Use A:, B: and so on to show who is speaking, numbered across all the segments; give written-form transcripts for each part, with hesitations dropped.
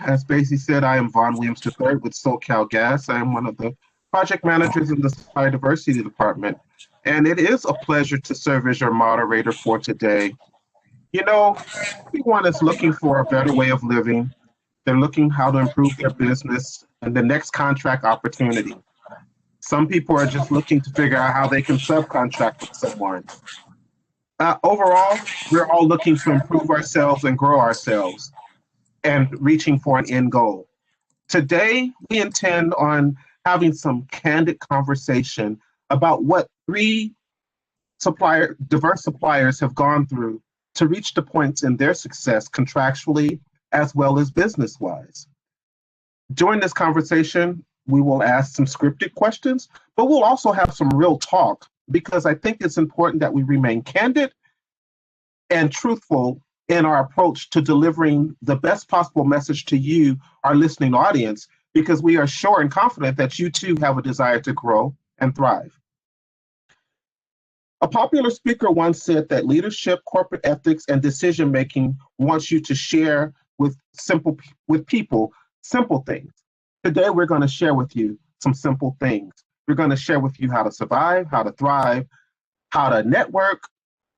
A: As Basie said, I am Vaughn Williams III with SoCalGas. I am one of the project managers in the Supply Diversity Department, and it is a pleasure to serve as your moderator for today. You know, everyone is looking for a better way of living. They're looking how to improve their business and the next contract opportunity. Some people are just looking to figure out how they can subcontract with someone. Overall, we're all looking to improve ourselves and grow ourselves and reaching for an end goal. Today, we intend on having some candid conversation about what three diverse suppliers have gone through to reach the points in their success contractually as well as business-wise. During this conversation, we will ask some scripted questions, but we'll also have some real talk because I think it's important that we remain candid and truthful in our approach to delivering the best possible message to you, our listening audience, because we are sure and confident that you too have a desire to grow and thrive. A popular speaker once said that leadership, corporate ethics, and decision-making wants you to share with people simple things. Today, we're going to share with you some simple things. We're going to share with you how to survive, how to thrive, how to network,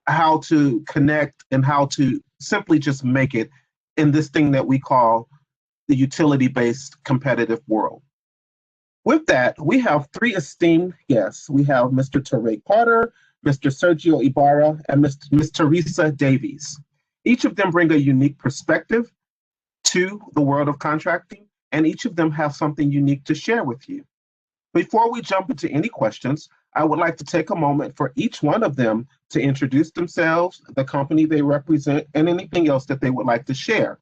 A: how to connect, and how to simply just make it in this thing that we call the utility-based competitive world. With that, we have three esteemed guests. We have Mr. Toray Carter, Mr. Sergio Ivara, and Ms. Theresa Davies. Each of them bring a unique perspective to the world of contracting, and each of them have something unique to share with you. Before we jump into any questions, I would like to take a moment for each one of them to introduce themselves, the company they represent, and anything else that they would like to share.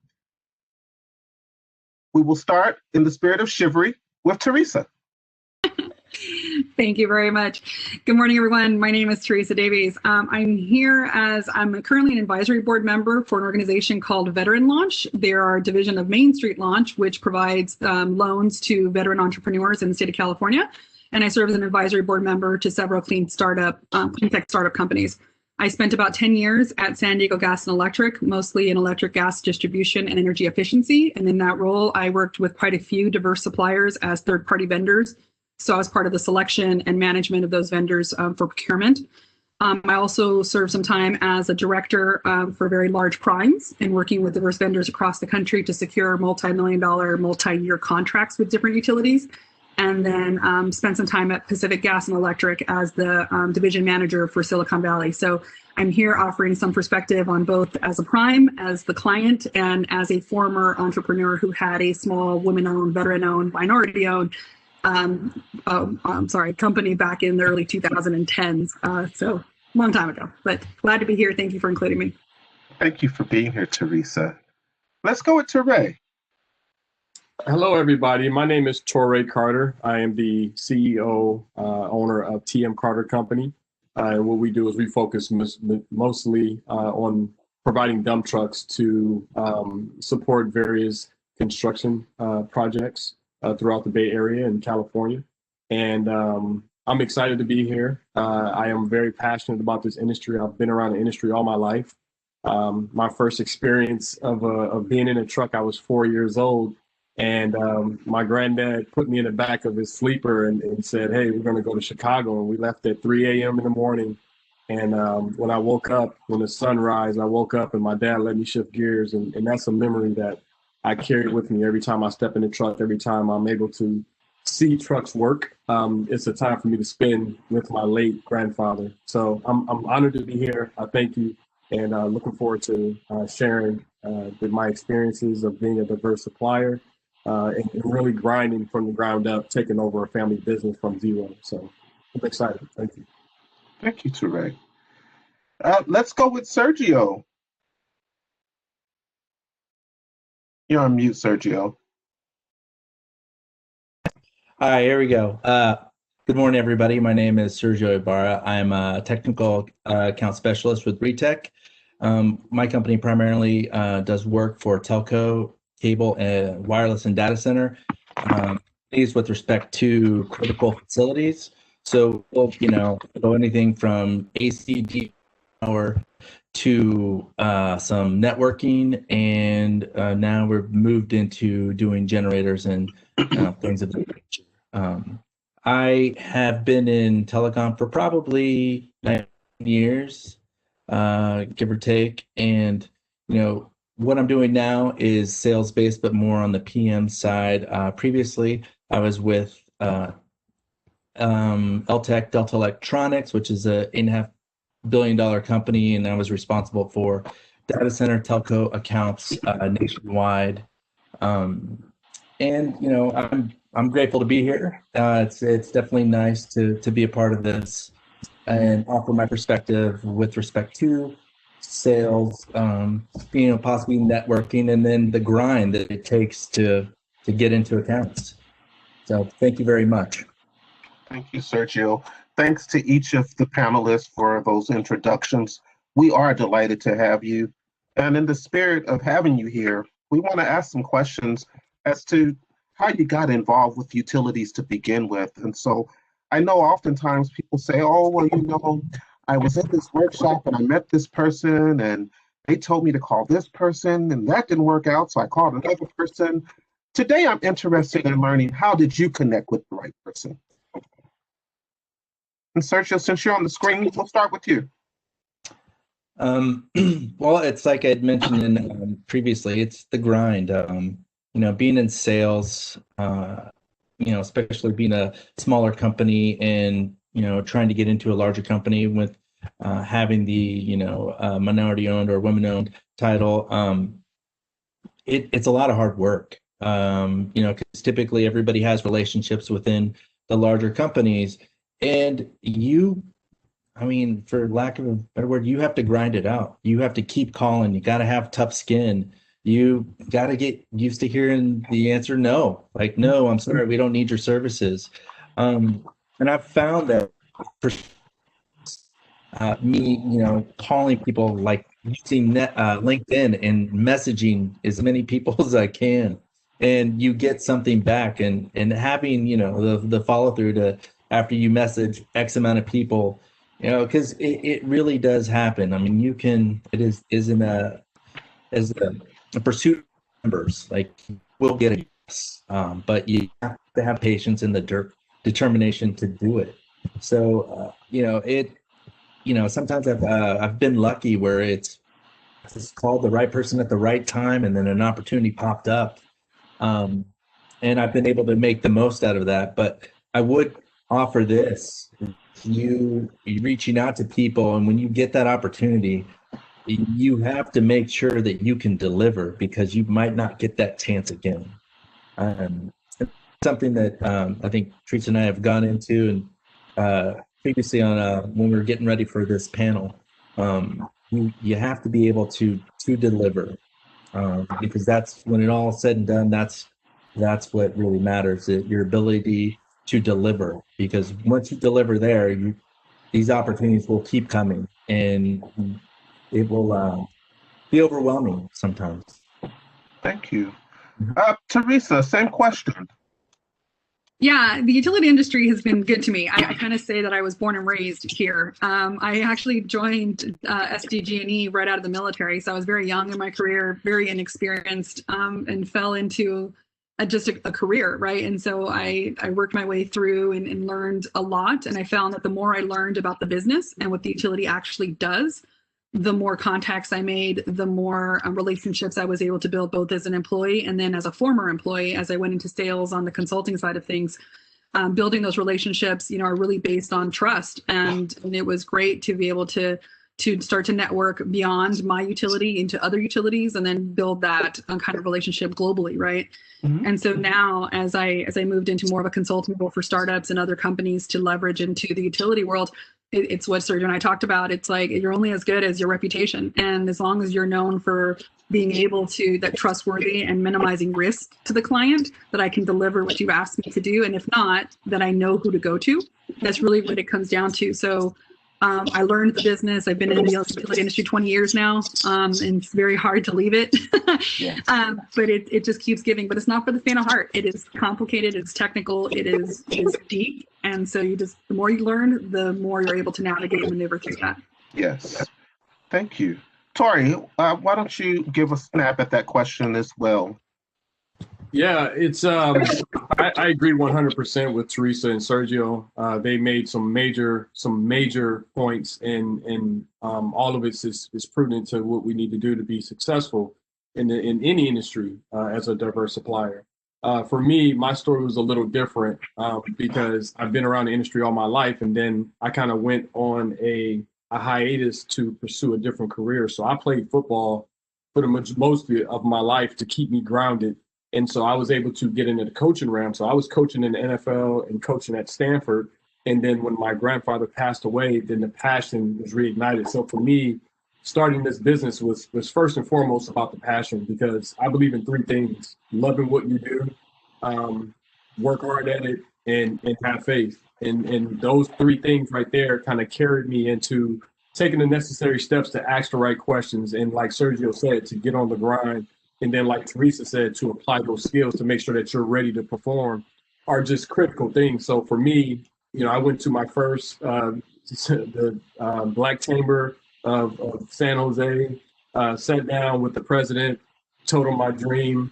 A: We will start in the spirit of chivalry with Teresa.
B: Thank you very much. Good morning, everyone. My name is Theresa Davies. I'm here as I'm currently an advisory board member for an organization called Veteran Launch. They are a division of Main Street Launch, which provides loans to veteran entrepreneurs in the state of California. And I serve as an advisory board member to several clean tech startup companies. I spent about 10 years at San Diego Gas and Electric, mostly in electric gas distribution and energy efficiency. And in that role, I worked with quite a few diverse suppliers as third-party vendors. So I was part of the selection and management of those vendors for procurement. I also served some time as a director for very large primes and working with diverse vendors across the country to secure multi-million-dollar, multi-year contracts with different utilities. And then spent some time at Pacific Gas and Electric as the division manager for Silicon Valley. So I'm here offering some perspective on both as a prime, as the client, and as a former entrepreneur who had a small women-owned, veteran-owned, minority-owned company back in the early 2010s. So long time ago, but glad to be here. Thank you for including me.
A: Thank you for being here, Teresa. Let's go with Toray.
C: Hello, everybody. My name is Toray Carter. I am the CEO, owner of TMCarter Company. And what we do is we focus mostly on providing dump trucks to support various construction projects throughout the Bay Area in California. And I'm excited to be here. I am very passionate about this industry. I've been around the industry all my life. My first experience of being in a truck, I was 4 years old. And my granddad put me in the back of his sleeper and said, hey, we're going to go to Chicago. And we left at 3 a.m. in the morning. And when I woke up, when the sun rised, I woke up and my dad let me shift gears. And that's a memory that I carry with me every time I step in the truck, every time I'm able to see trucks work. It's a time for me to spend with my late grandfather. So I'm honored to be here. I thank you. And looking forward to sharing my experiences of being a diverse supplier. And really grinding from the ground up, taking over a family business from zero. So I'm excited. Thank you.
A: Thank you, Toray. Let's go with Sergio. You're on mute, Sergio.
D: Hi, here we go. Good morning, everybody. My name is Sergio Ivara. I'm a technical account specialist with RETECH. My company primarily does work for telco, cable, and wireless and data center, with respect to critical facilities. So, go anything from AC power to some networking, and now we're moved into doing generators and things of that nature. I have been in telecom for probably 9 years, give or take, and what I'm doing now is sales based, but more on the PM side. Previously, I was with LTEC Delta Electronics, which is a $8.5 billion company, and I was responsible for data center telco accounts nationwide. And I'm grateful to be here. It's definitely nice to be a part of this and offer my perspective with respect to sales, possibly networking, and then the grind that it takes to get into accounts. So thank you very much.
A: Thank you, Sergio. Thanks to each of the panelists for those introductions. We are delighted to have you. And in the spirit of having you here, we want to ask some questions as to how you got involved with utilities to begin with. And so I know oftentimes people say, oh, well, I was at this workshop and I met this person and they told me to call this person and that didn't work out, so I called another person. Today, I'm interested in learning, how did you connect with the right person? And Sergio, since you're on the screen, we'll start with you.
D: Well, it's like I had mentioned previously, it's the grind. Being in sales, especially being a smaller company and, trying to get into a larger company with having the, minority owned or women owned title, it's a lot of hard work. Because typically everybody has relationships within the larger companies, and for lack of a better word, you have to grind it out. You have to keep calling. You got to have tough skin. You got to get used to hearing the answer no. Like, no, I'm sorry, we don't need your services. And I've found that for me, calling people, like using LinkedIn and messaging as many people as I can, and you get something back, and having, the follow through to after you message X amount of people, because it really does happen. I mean, isn't a pursuit of numbers. Like, we'll get it, but you have to have patience and the determination to do it. So, sometimes I've been lucky where it's called the right person at the right time, and then an opportunity popped up, and I've been able to make the most out of that. But I would offer this: you reaching out to people, and when you get that opportunity, you have to make sure that you can deliver, because you might not get that chance again. Something that I think Teresa and I have gone into, and previously on when we were getting ready for this panel, you have to be able to deliver, because that's when it all said and done. That's what really matters, your ability to deliver, because once you deliver there, these opportunities will keep coming, and it will be overwhelming sometimes.
A: Thank you. Teresa, same question.
B: Yeah, the utility industry has been good to me. I kind of say that I was born and raised here. I actually joined SDG&E right out of the military, so I was very young in my career, very inexperienced, and fell into just a career, right? And so I worked my way through and learned a lot, and I found that the more I learned about the business and what the utility actually does, the more contacts I made, the more relationships I was able to build, both as an employee and then as a former employee, as I went into sales on the consulting side of things. Building those relationships, are really based on trust. And it was great to be able to start to network beyond my utility into other utilities, and then build that kind of relationship globally, right? Mm-hmm. And so now, as I moved into more of a consulting role for startups and other companies to leverage into the utility world, it's what Sergio and I talked about. It's like, you're only as good as your reputation. And as long as you're known for being able to, that trustworthy and minimizing risk to the client, that I can deliver what you've asked me to do. And if not, that I know who to go to. That's really what it comes down to. So I learned the business. I've been in the utility industry 20 years now, and it's very hard to leave it. Yeah. But it just keeps giving. But it's not for the faint of heart. It is complicated. It's technical. It is deep. And so the more you learn, the more you're able to navigate and maneuver through that.
A: Yes. Thank you. Toray, why don't you give a snap at that question as well?
C: Yeah, it's I agree 100% with Teresa and Sergio. They made some major points, and all of it is prudent to what we need to do to be successful in any industry as a diverse supplier. For me, my story was a little different because I've been around the industry all my life, and then I kind of went on a hiatus to pursue a different career. So I played football for the most of my life to keep me grounded. And so I was able to get into the coaching realm. So I was coaching in the NFL and coaching at Stanford. And then when my grandfather passed away, then the passion was reignited. So for me, starting this business was first and foremost about the passion, because I believe in three things: loving what you do, work hard at it, and have faith. And those three things right there kind of carried me into taking the necessary steps to ask the right questions. And like Sergio said, to get on the grind. And then, like Teresa said, to apply those skills to make sure that you're ready to perform are just critical things. So for me, I went to my first the Black Chamber of San Jose, sat down with the president, told him my dream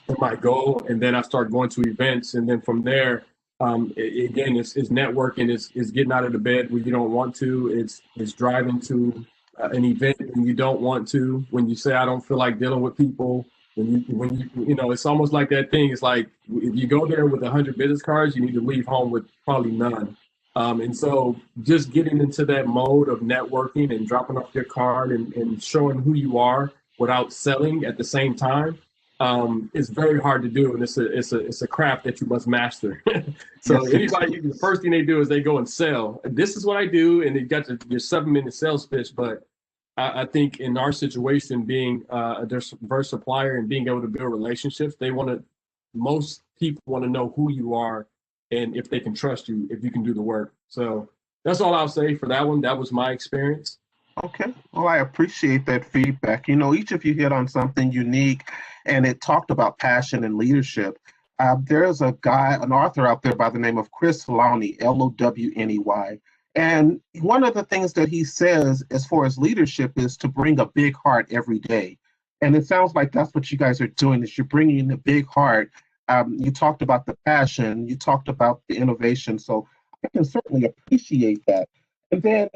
C: and my goal, and then I started going to events. And then from there, again, it's networking, it's getting out of the bed when you don't want to, it's driving to an event when you don't want to, when you say I don't feel like dealing with people, when you it's almost like that thing. It's like if you go there with 100 business cards, you need to leave home with probably none. And so just getting into that mode of networking and dropping off your card and showing who you are without selling at the same time is very hard to do, and it's a craft that you must master. So anybody, the first thing they do is they go and sell. This is what I do, and you got your 7-minute sales pitch. But I think in our situation, being a diverse supplier and being able to build relationships, most people want to know who you are and if they can trust you, if you can do the work. So that's all I'll say for that one. That was my experience.
A: Okay. Well, I appreciate that feedback. Each of you hit on something unique, and it talked about passion and leadership. There's an author out there by the name of Chris Lowney, Lowney. And one of the things that he says as far as leadership is to bring a big heart every day. And it sounds like that's what you guys are doing, is you're bringing a big heart. You talked about the passion, you talked about the innovation. So I can certainly appreciate that. And then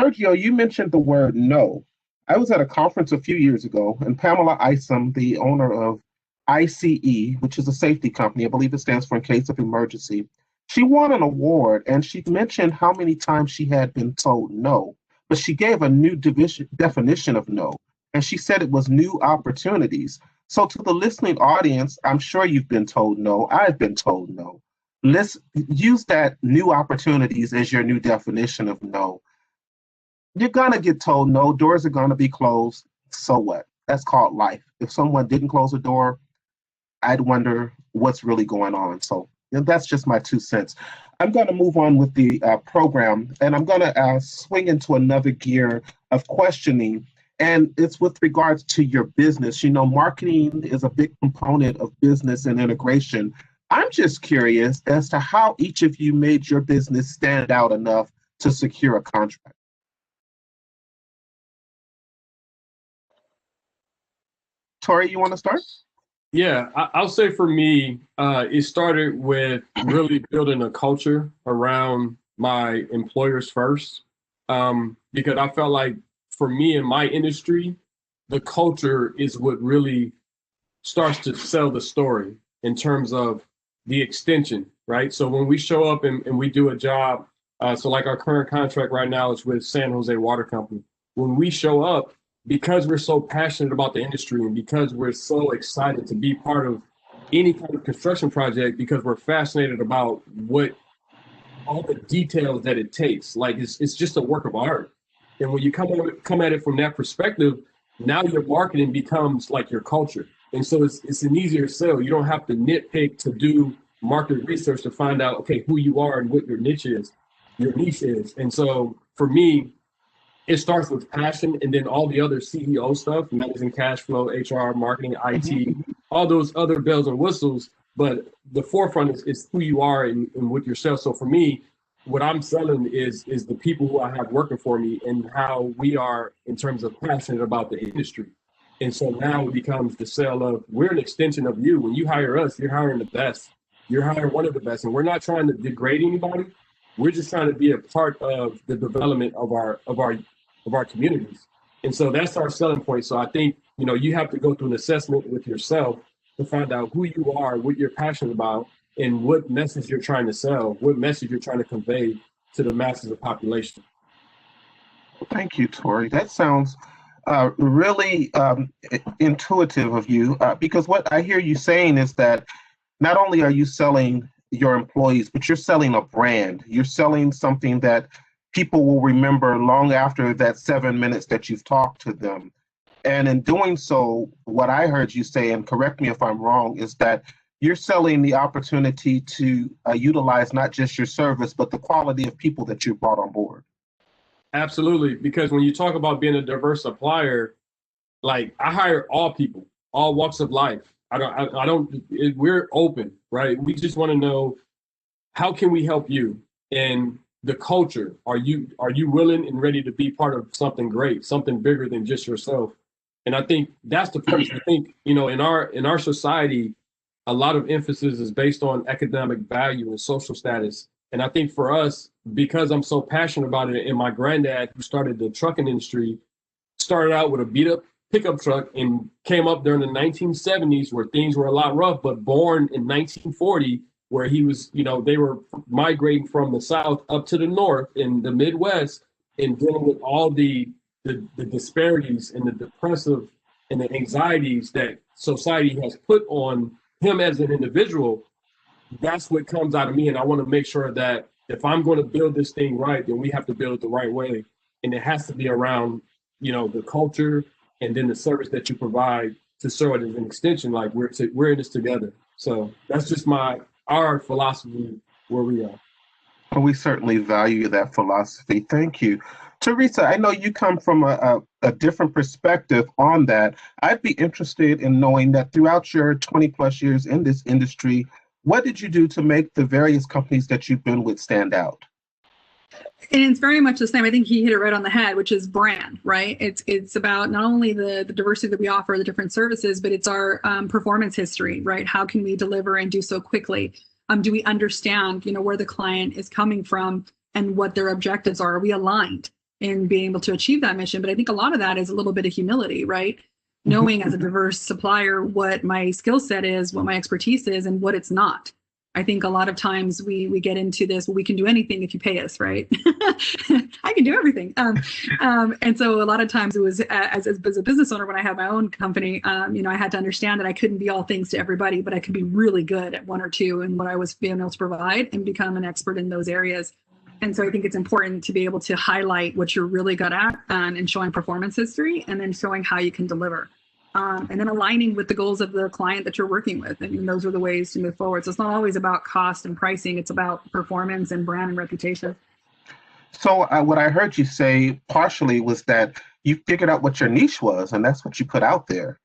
A: Sergio, you mentioned the word no. I was at a conference a few years ago, and Pamela Isom, the owner of ICE, which is a safety company, I believe it stands for in case of emergency, she won an award, and she mentioned how many times she had been told no, but she gave a new definition of no, and she said it was new opportunities. So to the listening audience, I'm sure you've been told no. I've been told no. Let's use that new opportunities as your new definition of no. You're going to get told no, doors are going to be closed. So what? That's called life. If someone didn't close a door, I'd wonder what's really going on. So that's just my 2 cents. I'm going to move on with the program, and I'm going to swing into another gear of questioning, and it's with regards to your business. Marketing is a big component of business and integration. I'm just curious as to how each of you made your business stand out enough to secure a contract. Toray, you want to start?
C: Yeah, I'll say for me, it started with really building a culture around my employers first, because I felt like for me in my industry, the culture is what really starts to sell the story in terms of the extension, right? So when we show up and we do a job, so like our current contract right now is with San Jose Water Company. When we show up, because we're so passionate about the industry and because we're so excited to be part of any kind of construction project, because we're fascinated about what all the details that it takes, like it's just a work of art. And when you come at it from that perspective, now your marketing becomes like your culture. And so it's an easier sell. You don't have to nitpick to do market research to find out, okay, who you are and what your niche is. And so for me, it starts with passion, and then all the other CEO stuff, managing cash flow, HR, marketing, IT, all those other bells and whistles. But the forefront is who you are and with yourself. So for me, what I'm selling is the people who I have working for me and how we are in terms of passionate about the industry. And so now it becomes the sale of, we're an extension of you. When you hire us, you're hiring the best. You're hiring one of the best. And we're not trying to degrade anybody. We're just trying to be a part of the development of our communities. And so that's our selling point. So I think, you have to go through an assessment with yourself to find out who you are, what you're passionate about, and what message you're trying to sell, what message you're trying to convey to the masses of population.
A: Thank you, Toray. That sounds really intuitive of you, because what I hear you saying is that not only are you selling your employees, but you're selling a brand. You're selling something that people will remember long after that 7 minutes that you've talked to them. And in doing so, what I heard you say, and correct me if I'm wrong, is that you're selling the opportunity to utilize not just your service, but the quality of people that you brought on board.
C: Absolutely, because when you talk about being a diverse supplier, like I hire all people, all walks of life. We're open, right? We just want to know, how can we help you? And the culture, are you willing and ready to be part of something great, something bigger than just yourself? And I think that's the premise. I think, in our society, a lot of emphasis is based on economic value and social status. And I think for us, because I'm so passionate about it, and my granddad, who started the trucking industry, started out with a beat up pickup truck and came up during the 1970s where things were a lot rough, but born in 1940, where he was, they were migrating from the South up to the North in the Midwest and dealing with all the disparities and the depressive and the anxieties that society has put on him as an individual. That's what comes out of me. And I want to make sure that if I'm going to build this thing right, then we have to build it the right way. And it has to be around, the culture and then the service that you provide to serve it as an extension. Like we're in this together. So that's just our philosophy where we are.
A: Well, we certainly value that philosophy. Thank you. Teresa, I know you come from a different perspective on that. I'd be interested in knowing that throughout your 20 plus years in this industry, what did you do to make the various companies that you've been with stand out?
B: And it's very much the same. I think he hit it right on the head, which is brand, right? It's about not only the diversity that we offer, the different services, but it's our performance history, right? How can we deliver and do so quickly? Do we understand, where the client is coming from and what their objectives are? Are we aligned in being able to achieve that mission? But I think a lot of that is a little bit of humility, right? Knowing as a diverse supplier what my skill set is, what my expertise is, and what it's not. I think a lot of times we get into this, well, we can do anything if you pay us, right? I can do everything. And so a lot of times it was as a business owner, when I had my own company, I had to understand that I couldn't be all things to everybody, but I could be really good at one or two and what I was being able to provide and become an expert in those areas. And so I think it's important to be able to highlight what you're really good at and showing performance history and then showing how you can deliver. And then aligning with the goals of the client that you're working with. I mean, those are the ways to move forward. So it's not always about cost and pricing. It's about performance and brand and reputation.
A: So what I heard you say partially was that you figured out what your niche was, and that's what you put out there.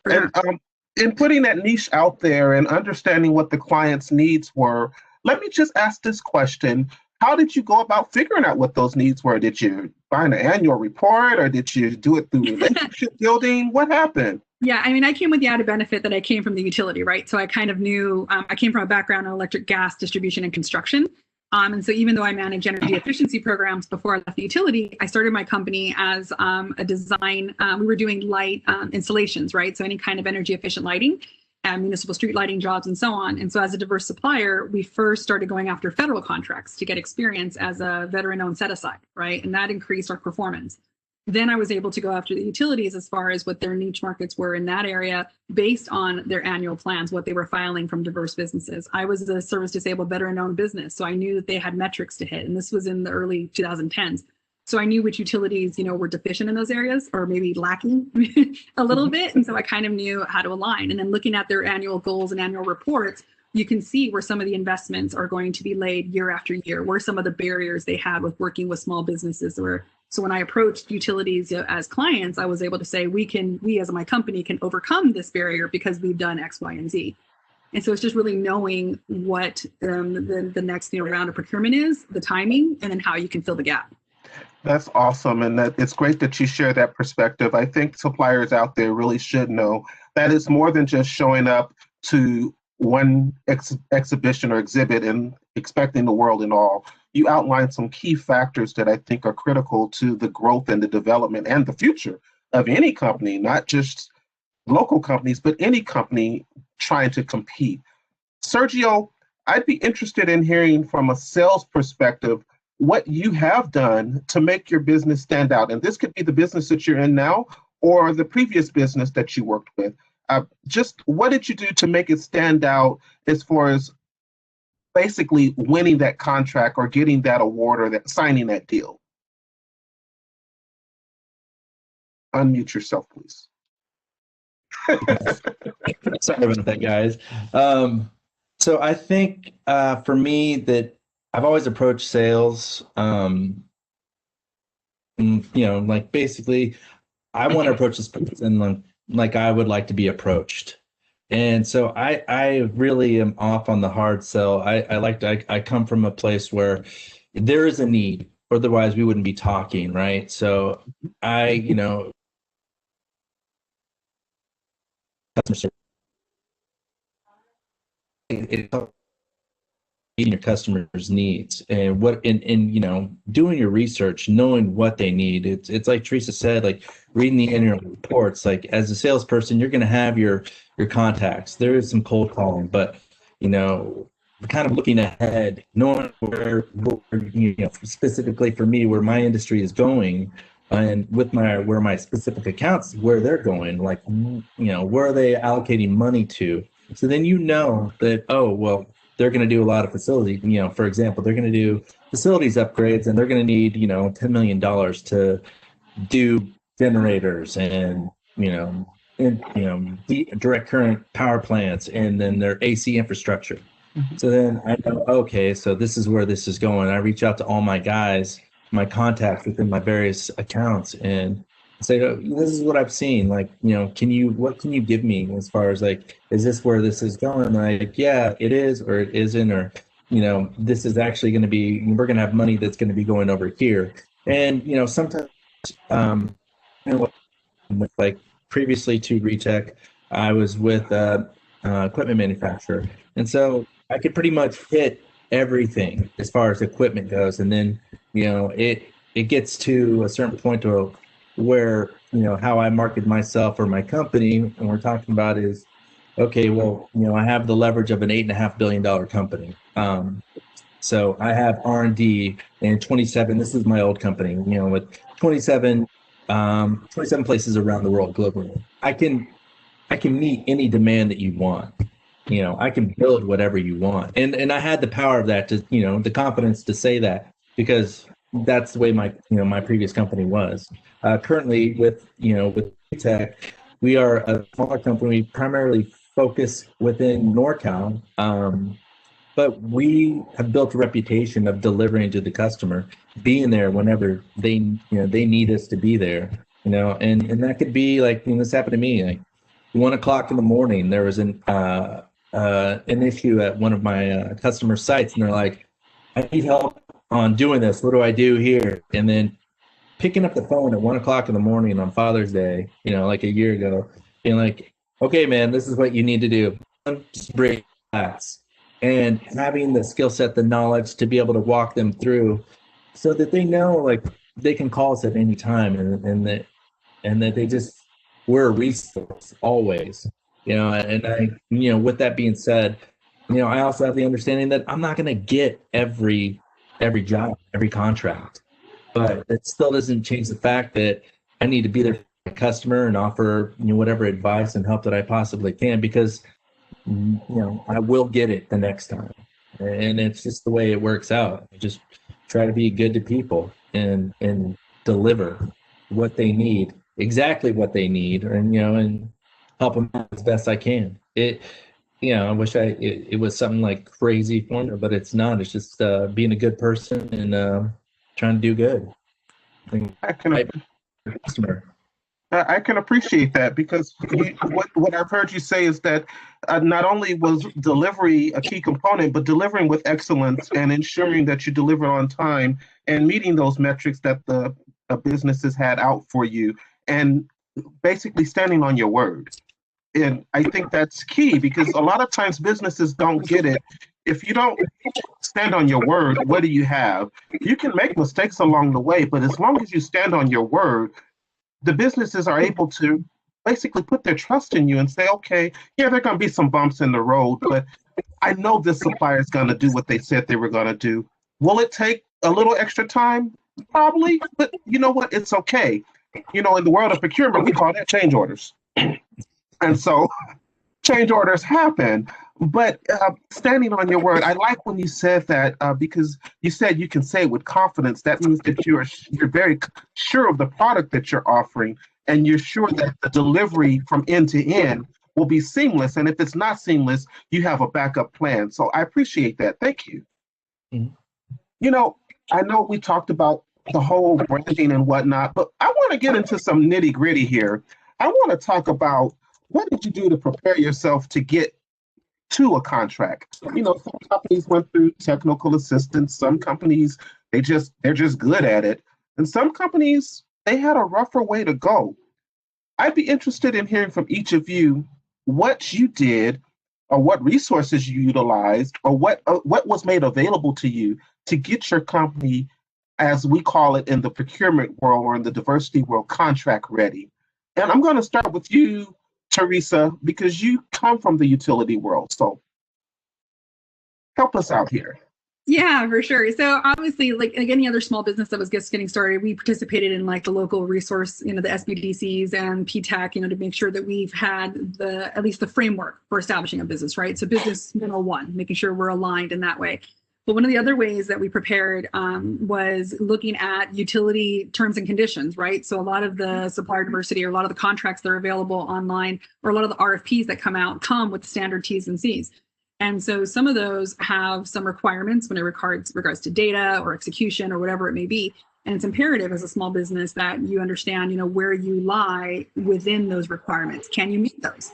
A: Sure. And in putting that niche out there and understanding what the client's needs were, let me just ask this question. How did you go about figuring out what those needs were? Did you find an annual report, or did you do it through relationship building? What happened?
B: Yeah, I mean, I came with the added benefit that I came from the utility, right? So I kind of knew, I came from a background in electric, gas, distribution, and construction. And so even though I managed energy efficiency programs before I left the utility, I started my company as a design. We were doing light installations, right? So any kind of energy efficient lighting, municipal street lighting jobs, and so on. And so as a diverse supplier, we first started going after federal contracts to get experience as a veteran-owned set-aside, right? And that increased our performance. Then I was able to go after the utilities as far as what their niche markets were in that area based on their annual plans, what they were filing from diverse businesses. I was a service-disabled veteran-owned business, so I knew that they had metrics to hit, and this was in the early 2010s. So I knew which utilities, were deficient in those areas or maybe lacking a little bit. And so I kind of knew how to align. And then looking at their annual goals and annual reports, you can see where some of the investments are going to be laid year after year, where some of the barriers they had with working with small businesses were. So when I approached utilities as clients, I was able to say, we as my company can overcome this barrier because we've done X, Y, and Z. And so it's just really knowing what the next round of procurement is, the timing, and then how you can fill the gap.
A: That's awesome. And that it's great that you share that perspective. I think suppliers out there really should know that it's more than just showing up to one exhibition or exhibit and expecting the world and all. You outlined some key factors that I think are critical to the growth and the development and the future of any company, not just local companies, but any company trying to compete. Sergio, I'd be interested in hearing from a sales perspective what you have done to make your business stand out. And this could be the business that you're in now or the previous business that you worked with. Just what did you do to make it stand out as far as basically winning that contract or getting that award or that signing that deal? Unmute yourself, please.
D: Sorry about that, guys. So I think for me that I've always approached sales, like basically I want to approach this person like I would like to be approached. And so I really am off on the hard sell. I come from a place where there is a need, otherwise we wouldn't be talking, right? So customer service, meeting your customers' needs and doing your research, knowing what they need. It's like Teresa said, like reading the annual reports. Like as a salesperson, you're going to have your contacts. There is some cold calling, but kind of looking ahead, knowing where specifically for me, where my industry is going, and with where my specific accounts, where they're going, like where are they allocating money to? So then that, oh well, they're going to do a lot of facility. For example, they're going to do facilities upgrades, and they're going to need $10 million to do generators and direct current power plants, and then their AC infrastructure. Mm-hmm. So then I know, okay, so this is where this is going. I reach out to all my guys, my contacts within my various accounts, and say, this is what I've seen. Like, what can you give me as far as like, is this where this is going? Like, yeah, it is, or it isn't, or, this is actually going to be, we're going to have money that's going to be going over here. And, sometimes, with like previously to RETECH, I was with equipment manufacturer. And so I could pretty much hit everything as far as equipment goes. And then, it gets to a certain point where how I market myself or my company, and we're talking about is, okay, well, I have the leverage of an $8.5 billion company. So I have R&D and 27. This is my old company. With 27 places around the world globally. I can meet any demand that you want. I can build whatever you want, and I had the power of that to the confidence to say that, because that's the way my previous company was. Currently with RETECH, we are a smaller company. We primarily focus within NorCal, but we have built a reputation of delivering to the customer, being there whenever they need us to be there. And that could be like, this happened to me. Like 1 o'clock in the morning, there was an issue at one of my customer sites, and they're like, I need help on doing this. What do I do here? And then picking up the phone at 1 o'clock in the morning on Father's Day, like a year ago, being like, okay, man, this is what you need to do. Just break facts. And having the skill set, the knowledge to be able to walk them through so that they know, like, they can call us at any time, and that they just, we're a resource always, and I, with that being said, I also have the understanding that I'm not going to get every job, every contract, but it still doesn't change the fact that I need to be there for the customer and offer, whatever advice and help that I possibly can, because, I will get it the next time. And it's just the way it works out. I just try to be good to people and deliver what they need, exactly what they need, and help them out as best I can. I wish it was something like crazy for me, but it's not. It's just being a good person and trying to do good.
A: I can
D: customer.
A: I can appreciate that because what I've heard you say is that not only was delivery a key component, but delivering with excellence and ensuring that you deliver on time and meeting those metrics that the businesses had out for you, and basically standing on your word. And I think that's key because a lot of times businesses don't get it. If you don't stand on your word, what do you have? You can make mistakes along the way, but as long as you stand on your word, the businesses are able to basically put their trust in you and say, okay, yeah, there are going to be some bumps in the road, but I know this supplier is going to do what they said they were going to do. Will it take a little extra time? Probably, but you know what? It's okay. You know, in the world of procurement, we call that change orders. And so change orders happen, but standing on your word, I like when you said that because you said you can say it with confidence. That means that you're very sure of the product that you're offering, and you're sure that the delivery from end to end will be seamless. And if it's not seamless, you have a backup plan. So I appreciate that. Thank you. Mm-hmm. You know, I know we talked about the whole branding and whatnot, but I want to get into some nitty gritty here. I want to talk about what did you do to prepare yourself to get to a contract? You know, some companies went through technical assistance. Some companies, they're just good at it. And some companies, they had a rougher way to go. I'd be interested in hearing from each of you what you did or what resources you utilized or what was made available to you to get your company, as we call it in the procurement world or in the diversity world, contract ready. And I'm going to start with you, Teresa, because you come from the utility world. So help us out here.
B: Yeah, for sure. So obviously, like any other small business that was just getting started, we participated in like the local resource, you know, the SBDCs and PTAC, you know, to make sure that we've had at least the framework for establishing a business, right? So business 101, making sure we're aligned in that way. But one of the other ways that we prepared was looking at utility terms and conditions, right? So a lot of the supplier diversity or a lot of the contracts that are available online or a lot of the RFPs that come with standard T's and C's. And so some of those have some requirements when it regards to data or execution or whatever it may be. And it's imperative as a small business that you understand, you know, where you lie within those requirements. Can you meet those?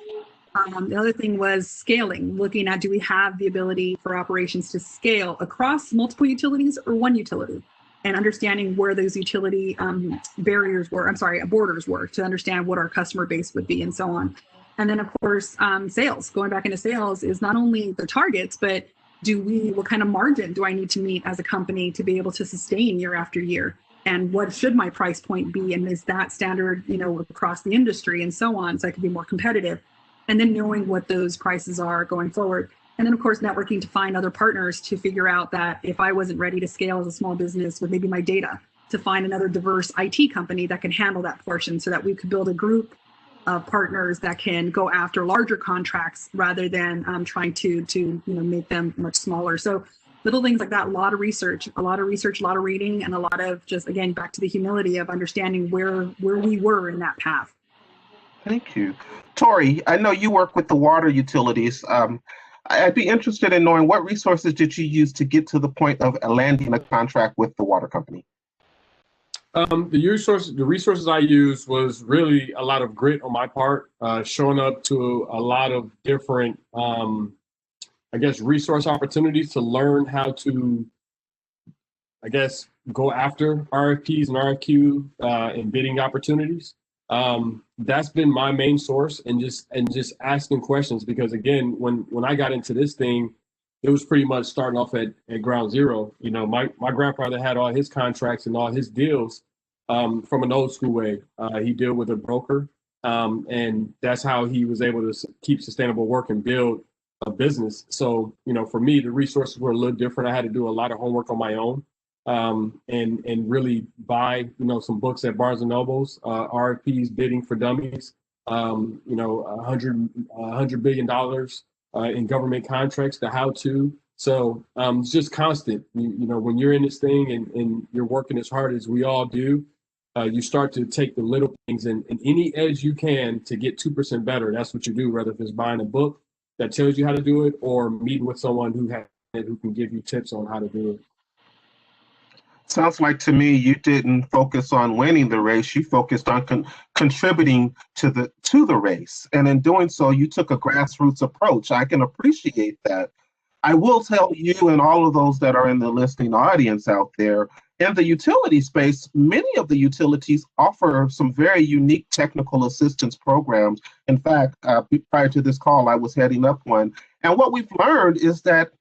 B: The other thing was scaling, looking at, do we have the ability for operations to scale across multiple utilities or one utility, and understanding where those utility borders were to understand what our customer base would be and so on. And then of course, sales, going back into sales is not only the targets, but what kind of margin do I need to meet as a company to be able to sustain year after year? And what should my price point be? And is that standard, you know, across the industry and so on, so I can be more competitive? And then knowing what those prices are going forward. And then of course, networking to find other partners to figure out that if I wasn't ready to scale as a small business with maybe my data, to find another diverse IT company that can handle that portion so that we could build a group of partners that can go after larger contracts rather than trying to make them much smaller. So little things like that, a lot of research, a lot of reading, and a lot of just, again, back to the humility of understanding where we were in that path.
A: Thank you. Toray, I know you work with the water utilities. I'd be interested in knowing what resources did you use to get to the point of landing a contract with the water company?
C: The resources I used was really a lot of grit on my part, showing up to a lot of different, resource opportunities to learn how to, go after RFPs and RFQ and bidding opportunities. That's been my main source, and just asking questions, because again, when I got into this thing, it was pretty much starting off at ground zero. You know, my grandfather had all his contracts and all his deals from an old school way. He dealt with a broker, and that's how he was able to keep sustainable work and build a business. So, you know, for me, the resources were a little different. I had to do a lot of homework on my own, and really buy, some books at Barnes and Nobles, RFPs, bidding for dummies, $100 billion in government contracts, the how-to. So it's just constant. When you're in this thing and you're working as hard as we all do, you start to take the little things and any edge you can to get 2% better. That's what you do, whether if it's buying a book that tells you how to do it or meeting with someone who can give you tips on how to do it.
A: Sounds like to me you didn't focus on winning the race. You focused on contributing to the race, and in doing so, you took a grassroots approach. I can appreciate that. I will tell you and all of those that are in the listening audience out there, in the utility space, many of the utilities offer some very unique technical assistance programs. In fact, prior to this call, I was heading up one. And what we've learned is that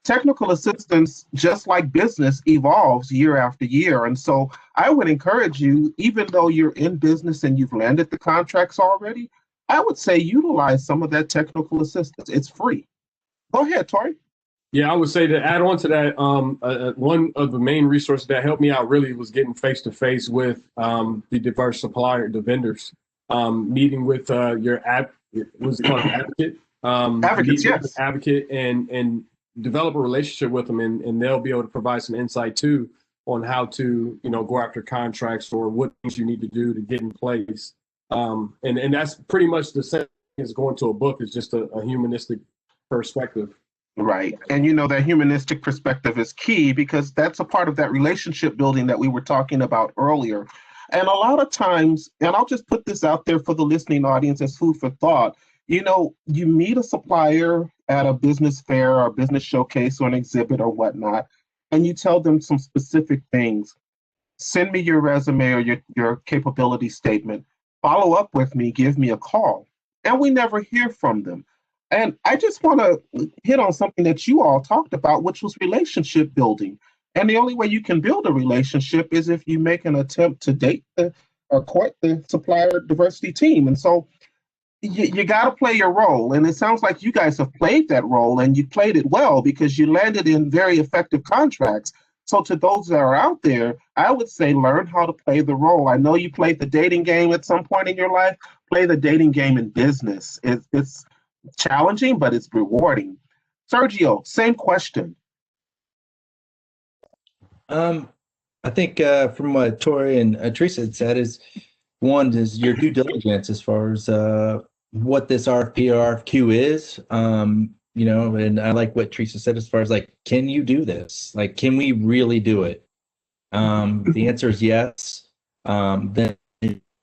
A: technical assistance, just like business, evolves year after year. And so I would encourage you, even though you're in business and you've landed the contracts already, I would say utilize some of that technical assistance. It's free. Go ahead, Tory.
C: Yeah, I would say to add on to that, one of the main resources that helped me out really was getting face to face with the diverse supplier, the vendors, meeting with your what's it called, advocate,
A: Advocates, yes.
C: Advocate, and develop a relationship with them, and they'll be able to provide some insight too on how to go after contracts or what things you need to do to get in place. And that's pretty much the same as going to a book. It's just a humanistic perspective.
A: Right. And that humanistic perspective is key because that's a part of that relationship building that we were talking about earlier. And a lot of times, and I'll just put this out there for the listening audience as food for thought, you meet a supplier at a business fair or a business showcase or an exhibit or whatnot, and you tell them some specific things. Send me your resume or your capability statement. Follow up with me, give me a call. And we never hear from them. And I just want to hit on something that you all talked about, which was relationship building. And the only way you can build a relationship is if you make an attempt to date or court the supplier diversity team. And so you got to play your role. And it sounds like you guys have played that role, and you played it well because you landed in very effective contracts. So to those that are out there, I would say learn how to play the role. I know you played the dating game at some point in your life. Play the dating game in business. It's challenging, but it's rewarding. Sergio, same question.
D: I think from what Toray and Teresa had said is, one is your due diligence as far as what this RFP or RFQ is. And I like what Teresa said as far as can you do this? Can we really do it? The answer is yes. Then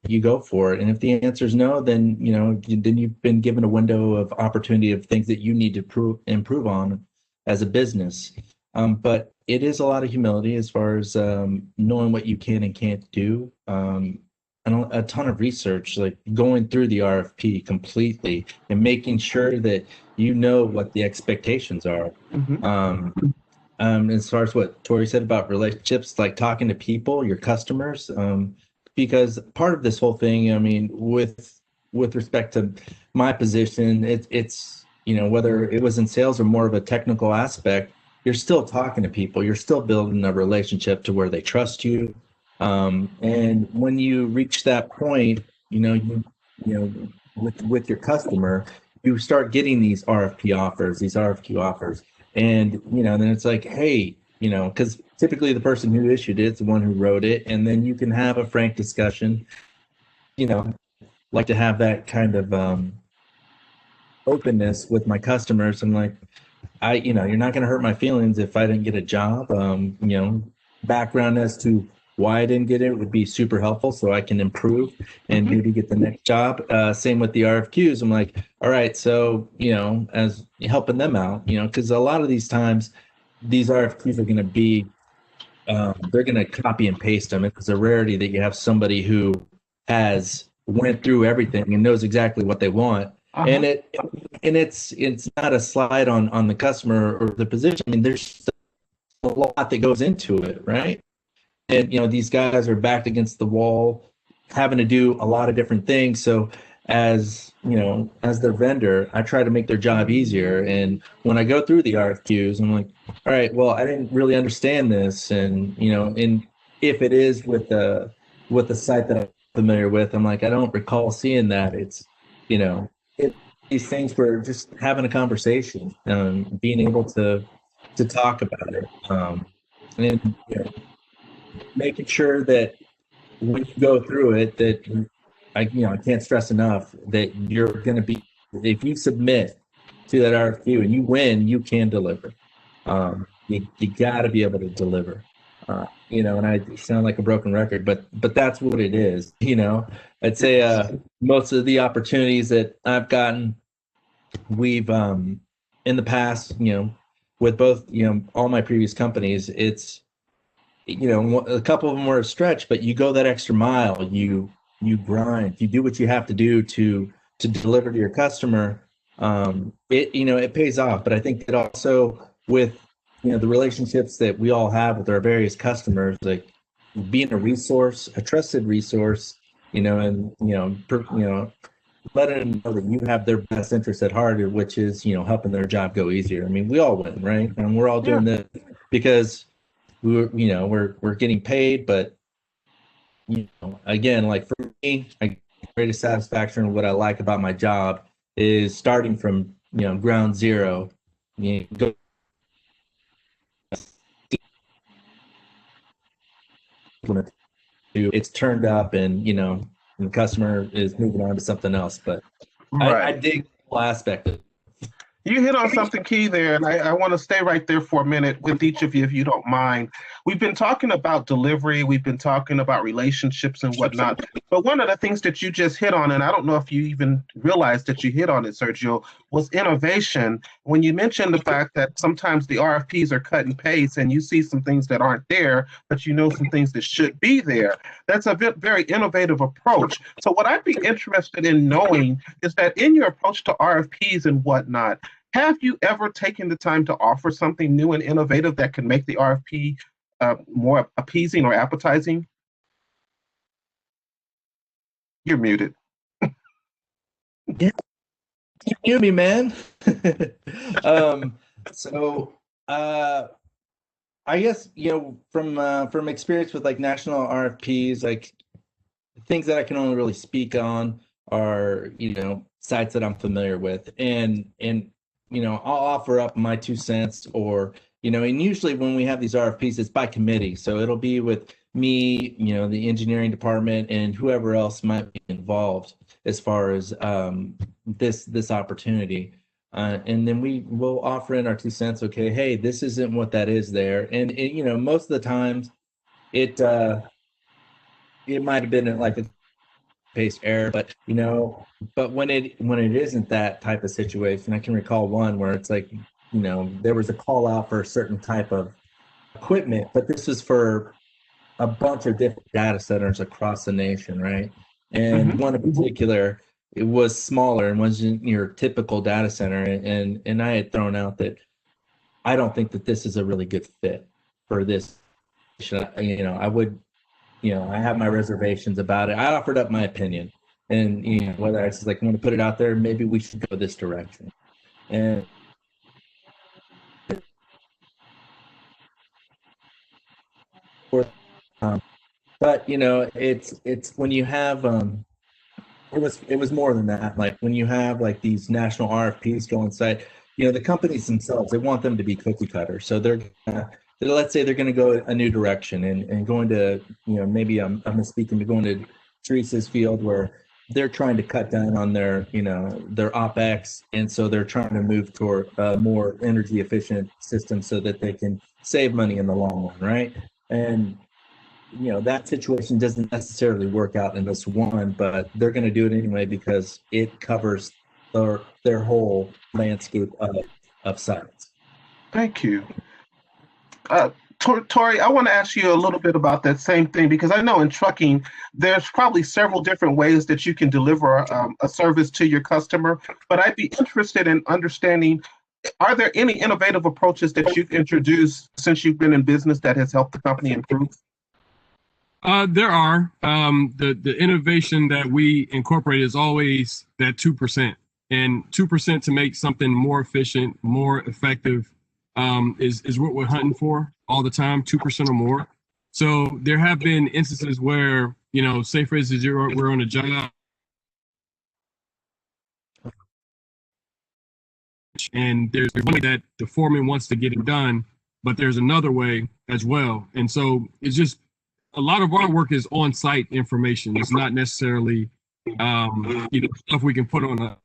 D: you go for it. And if the answer is no, then then you've been given a window of opportunity of things that you need to improve on as a business. But it is a lot of humility as far as knowing what you can and can't do. And a ton of research, going through the RFP completely and making sure that you know what the expectations are. As far as what Tory said about relationships, talking to people, your customers, because part of this whole thing, with respect to my position, it's whether it was in sales or more of a technical aspect, you're still talking to people, you're still building a relationship to where they trust you. And when you reach that point, with your customer, you start getting these RFP offers, these RFQ offers, and then it's hey, because typically the person who issued it's the one who wrote it, and then you can have a frank discussion. Like to have that kind of openness with my customers. I'm you're not going to hurt my feelings if I didn't get a job. Background as to why I didn't get it would be super helpful so I can improve and maybe get the next job. Same with the RFQs. I'm all right, so, as helping them out, because a lot of these times these RFQs are going to be, they're going to copy and paste them. It's a rarity that you have somebody who has went through everything and knows exactly what they want. And it's not a slide on the customer or the position. There's a lot that goes into it, right? And these guys are backed against the wall, having to do a lot of different things. So as their vendor, I try to make their job easier. And when I go through the RFQs, I'm all right, well, I didn't really understand this. And and if it is with the site that I'm familiar with, I'm I don't recall seeing that. It's these things where just having a conversation, being able to talk about it, and making sure that when you go through it, that I can't stress enough that you're going to be, if you submit to that RFQ and you win, you can deliver. You got to be able to deliver. and I sound like a broken record, but that's what it is. I'd say most of the opportunities that I've gotten, we've in the past, with both, all my previous companies, it's, a couple of them were a stretch, but you go that extra mile, you grind, you do what you have to do to deliver to your customer. It pays off. But I think that also with, the relationships that we all have with our various customers, like being a resource, a trusted resource, and, letting them know that you have their best interest at heart, which is, helping their job go easier. I mean, we all win, right? And we're all doing this because we're getting paid. But, again, like for me, greatest satisfaction of what I like about my job is starting from, ground zero. It's turned up, and the customer is moving on to something else. But
A: Right.
D: I dig the whole aspect of it.
A: You hit on something key there, and I want to stay right there for a minute with each of you, if you don't mind. We've been talking about delivery, we've been talking about relationships and whatnot, but one of the things that you just hit on, and I don't know if you even realized that you hit on it, Sergio, was innovation. When you mentioned the fact that sometimes the RFPs are cut and paste, and you see some things that aren't there, but some things that should be there. That's a very innovative approach. So what I'd be interested in knowing is that in your approach to RFPs and whatnot, have you ever taken the time to offer something new and innovative that can make the RFP more appeasing or appetizing? You're muted.
D: Yeah, you mute me, man. So I guess from experience with like national RFPs, like things that I can only really speak on are sites that I'm familiar with, and I'll offer up my 2 cents, or and usually when we have these RFPs, it's by committee, so it'll be with me, the engineering department, and whoever else might be involved as far as this opportunity, and then we will offer in our 2 cents. Okay, hey, this isn't what that is there, and most of the times it might have been like a paste error, but but when it isn't that type of situation, I can recall one where it's like there was a call out for a certain type of equipment, but this is for a bunch of different data centers across the nation, right? And one in particular, it was smaller and wasn't your typical data center, and I had thrown out that I don't think that this is a really good fit for this. I would, I have my reservations about it. I offered up my opinion, and whether it's like, I want to put it out there, maybe we should go this direction. And but it's when you have it was more than that. Like when you have like these national RFPs go on site, the companies themselves, they want them to be cookie cutter. So let's say they're going to go a new direction and going to, maybe I'm misspeaking, but going to Teresa's field where they're trying to cut down on their OpEx. And so they're trying to move toward a more energy efficient system so that they can save money in the long run, right? And, that situation doesn't necessarily work out in this one, but they're going to do it anyway because it covers their whole landscape of sites.
A: Thank you. Toray, I want to ask you a little bit about that same thing, because I know in trucking, there's probably several different ways that you can deliver a service to your customer, but I'd be interested in understanding, are there any innovative approaches that you've introduced since you've been in business that has helped the company improve?
C: There are. The innovation that we incorporate is always that 2%, and 2% to make something more efficient, more effective, is what we're hunting for all the time, 2% or more. So there have been instances where, say for instance, we're on a job and there's one way that the foreman wants to get it done, but there's another way as well. And so it's just, a lot of our work is on-site information. It's not necessarily, stuff we can put on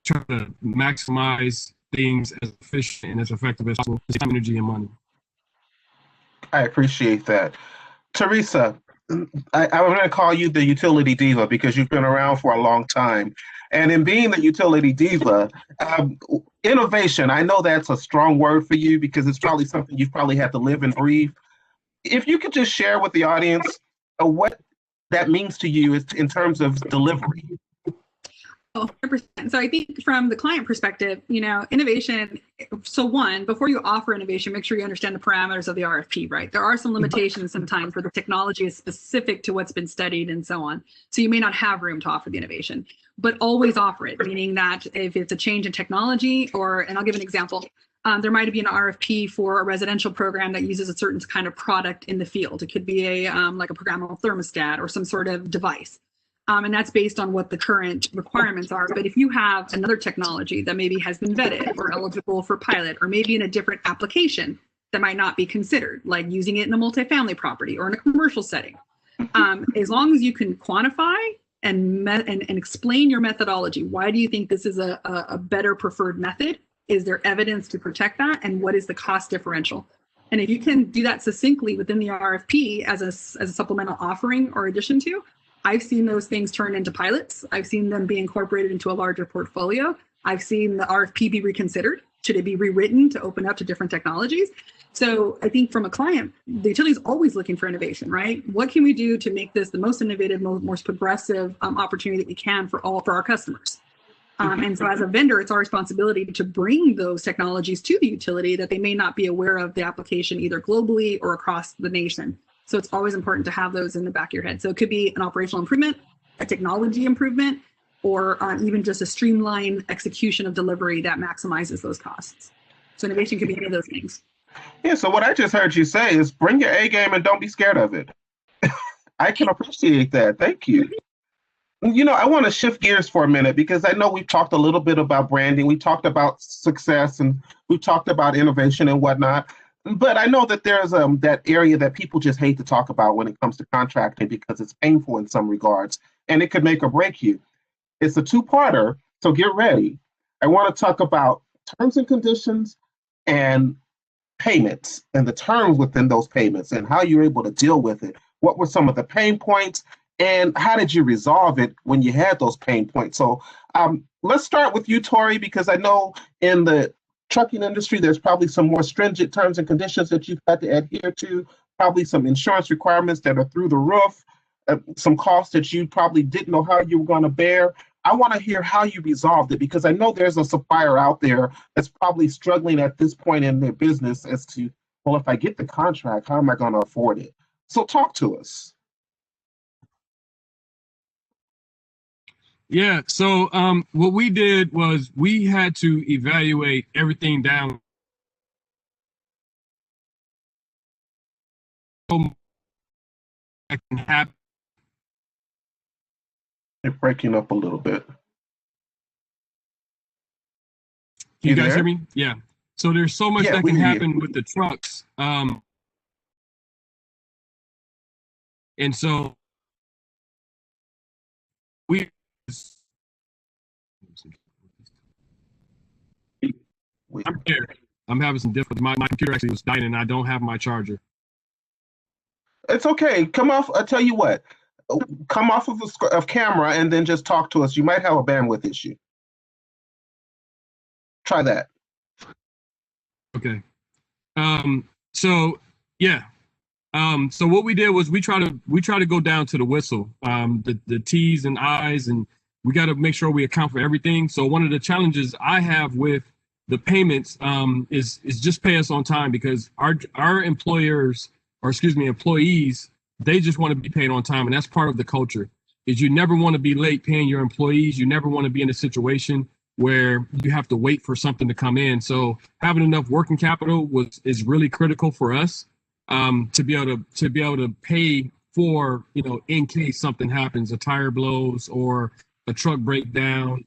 C: try to maximize things as efficient and as effective as possible, time, energy, and money.
A: I appreciate that. Teresa, I'm going to call you the utility diva because you've been around for a long time. And in being the utility diva, innovation, I know that's a strong word for you because it's probably something you've probably had to live and breathe. If you could just share with the audience what that means to you in terms of delivery.
B: Oh, 100%. So I think from the client perspective, innovation. So one, before you offer innovation, make sure you understand the parameters of the RFP, right? There are some limitations sometimes where the technology is specific to what's been studied and so on. So you may not have room to offer the innovation, but always offer it, meaning that if it's a change in technology and I'll give an example, there might be an RFP for a residential program that uses a certain kind of product in the field. It could be like a programmable thermostat or some sort of device. And that's based on what the current requirements are. But if you have another technology that maybe has been vetted or eligible for pilot, or maybe in a different application that might not be considered, like using it in a multifamily property or in a commercial setting, as long as you can quantify and explain your methodology, why do you think this is a better preferred method? Is there evidence to protect that? And what is the cost differential? And if you can do that succinctly within the RFP as a supplemental offering or addition to, I've seen those things turn into pilots. I've seen them be incorporated into a larger portfolio. I've seen the RFP be reconsidered. Should it be rewritten to open up to different technologies? So I think from a client, the utility is always looking for innovation, right? What can we do to make this the most innovative, most progressive opportunity that we can for our customers? And so as a vendor, it's our responsibility to bring those technologies to the utility that they may not be aware of the application either globally or across the nation. So it's always important to have those in the back of your head. So it could be an operational improvement, a technology improvement, or even just a streamlined execution of delivery that maximizes those costs. So innovation could be any of those things.
A: Yeah, so what I just heard you say is bring your A game and don't be scared of it. I can appreciate that. Thank you. I want to shift gears for a minute because I know we've talked a little bit about branding. We talked about success and we've talked about innovation and whatnot. But I know that there's that area that people just hate to talk about when it comes to contracting because it's painful in some regards and it could make or break you. It's a two-parter, so get ready. I want to talk about terms and conditions and payments and the terms within those payments and how you're able to deal with it. What were some of the pain points and how did you resolve it when you had those pain points? So let's start with you, Toray, because I know in the trucking industry, there's probably some more stringent terms and conditions that you've had to adhere to, probably some insurance requirements that are through the roof, some costs that you probably didn't know how you were going to bear. I want to hear how you resolved it because I know there's a supplier out there that's probably struggling at this point in their business as to, well, if I get the contract, how am I going to afford it? So talk to us.
C: Yeah, so what we did was we had to evaluate everything down. That can happen.
A: You're breaking up a little bit.
C: Can you guys hear me? Yeah. So there's so much that can happen with the trucks. And so I'm here. I'm having some difficulty. My computer actually was dying and I don't have my charger.
A: It's okay. Come off. I'll tell you what. Come off of camera and then just talk to us. You might have a bandwidth issue. Try that.
C: Okay. So yeah. So what we did was we try to go down to the whistle, the T's and I's, and we got to make sure we account for everything. So one of the challenges I have with the payments is just pay us on time because our employees, they just want to be paid on time, and that's part of the culture. Is you never want to be late paying your employees. You never want to be in a situation where you have to wait for something to come in. So having enough working capital is really critical for us to be able to pay for, in case something happens, a tire blows or a truck breakdown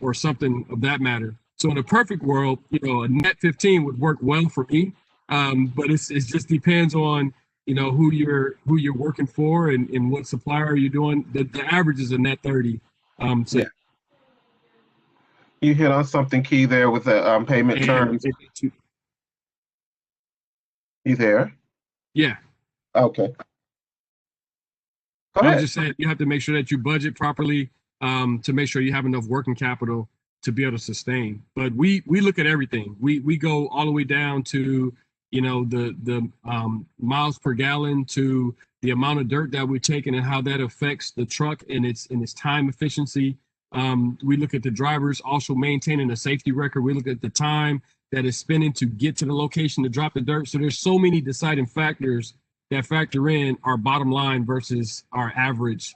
C: or something of that matter. So in a perfect world, a net 15 would work well for me, but it just depends on who you're working for and what supplier you're doing. The average is a net 30. So.
A: Yeah. You hit on something key there with the payment terms. You there?
C: Yeah.
A: Okay. Go
C: I was
A: ahead.
C: just saying you have to make sure that you budget properly to make sure you have enough working capital to be able to sustain. But we look at everything. We go all the way down to the miles per gallon, to the amount of dirt that we're taking and how that affects the truck and its time efficiency. We look at the drivers also maintaining a safety record. We look at the time that is spending to get to the location to drop the dirt. So there's so many deciding factors that factor in our bottom line versus our average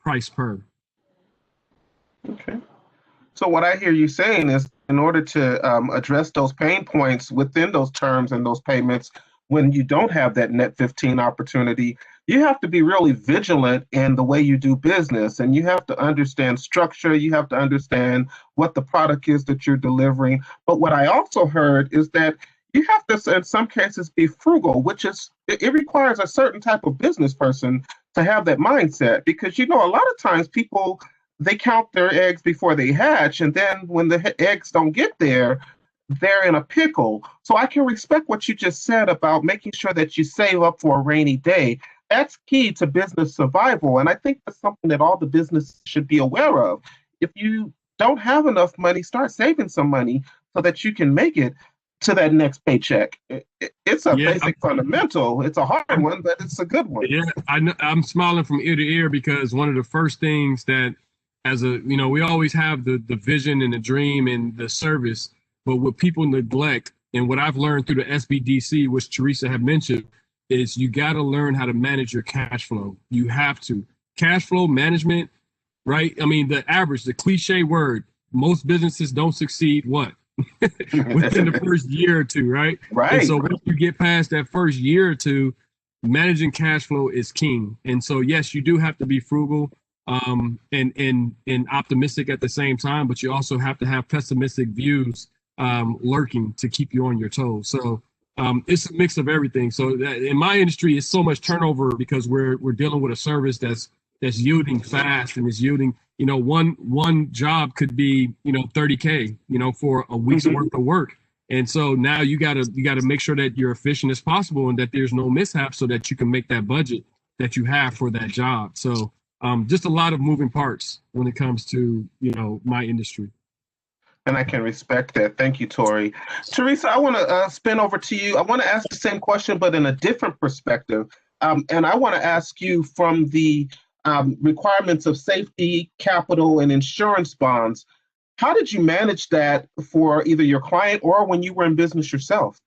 C: price per.
A: Okay. So what I hear you saying is, in order to address those pain points within those terms and those payments, when you don't have that net 15 opportunity, you have to be really vigilant in the way you do business, and you have to understand structure. You have to understand what the product is that you're delivering. But what I also heard is that you have to, in some cases, be frugal, which is, it requires a certain type of business person to have that mindset, because, a lot of times people, they count their eggs before they hatch, and then when the eggs don't get there, they're in a pickle. So I can respect what you just said about making sure that you save up for a rainy day. That's key to business survival, and I think that's something that all the business should be aware of. If you don't have enough money, start saving some money so that you can make it to that next paycheck. It's a basic fundamental. It's a hard one, but it's a good one.
C: Yeah, I'm smiling from ear to ear, because one of the first things that, we always have the vision and the dream and the service, but what people neglect, and what I've learned through the SBDC, which Teresa had mentioned, is you got to learn how to manage your cash flow. You have to. Cash flow management, right? I mean, the cliche word, most businesses don't succeed what? Within the first year or two, right?
A: Right.
C: And so once you get past that first year or two, managing cash flow is king. And so, yes, you do have to be frugal and optimistic at the same time, but you also have to have pessimistic views lurking to keep you on your toes. So it's a mix of everything. So in my industry, it's so much turnover because we're dealing with a service that's yielding fast and is yielding, one job could be, $30K, for a week's worth of work. And so now you gotta make sure that you're efficient as possible and that there's no mishap so that you can make that budget that you have for that job. So just a lot of moving parts when it comes to, my industry.
A: And I can respect that. Thank you, Toray. Teresa, I want to spin over to you. I want to ask the same question, but in a different perspective. And I want to ask you from the requirements of safety, capital, and insurance bonds. How did you manage that for either your client or when you were in business yourself?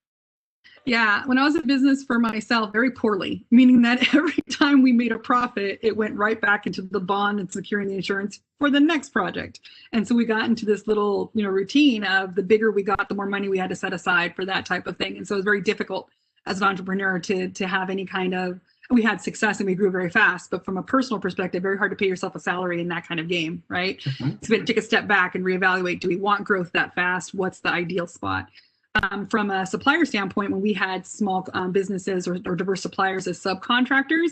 B: Yeah, when I was in business for myself, very poorly, meaning that every time we made a profit, it went right back into the bond and securing the insurance for the next project. And so we got into this little, routine of the bigger we got, the more money we had to set aside for that type of thing. And so it was very difficult as an entrepreneur to have any kind of, we had success and we grew very fast, but from a personal perspective, very hard to pay yourself a salary in that kind of game, right? So we had to take a step back and reevaluate, do we want growth that fast? What's the ideal spot? From a supplier standpoint, when we had small businesses or diverse suppliers as subcontractors,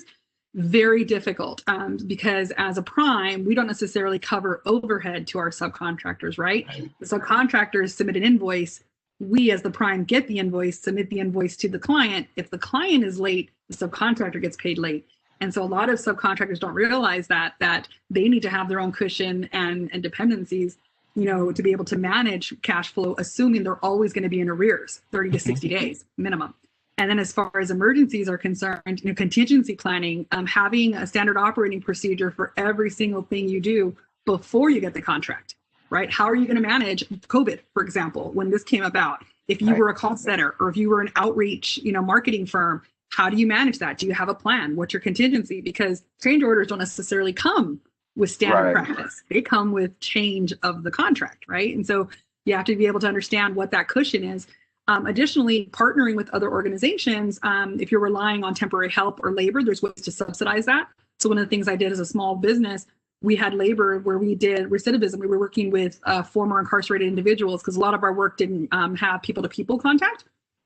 B: very difficult because as a prime, we don't necessarily cover overhead to our subcontractors, right? The subcontractors submit an invoice. We as the prime get the invoice, submit the invoice to the client. If the client is late, the subcontractor gets paid late. And so a lot of subcontractors don't realize that they need to have their own cushion and dependencies, to be able to manage cash flow, assuming they're always going to be in arrears, 30 to 60 days minimum. And then as far as emergencies are concerned, contingency planning, having a standard operating procedure for every single thing you do before you get the contract, right? How are you going to manage COVID, for example, when this came about? If you were a call center or if you were an outreach, marketing firm, how do you manage that? Do you have a plan? What's your contingency? Because change orders don't necessarily come with standard practice. They come with change of the contract, right? And so you have to be able to understand what that cushion is. Additionally, partnering with other organizations, if you're relying on temporary help or labor, there's ways to subsidize that. So one of the things I did as a small business, we had labor where we did recidivism. We were working with former incarcerated individuals because a lot of our work didn't have people-to-people contact.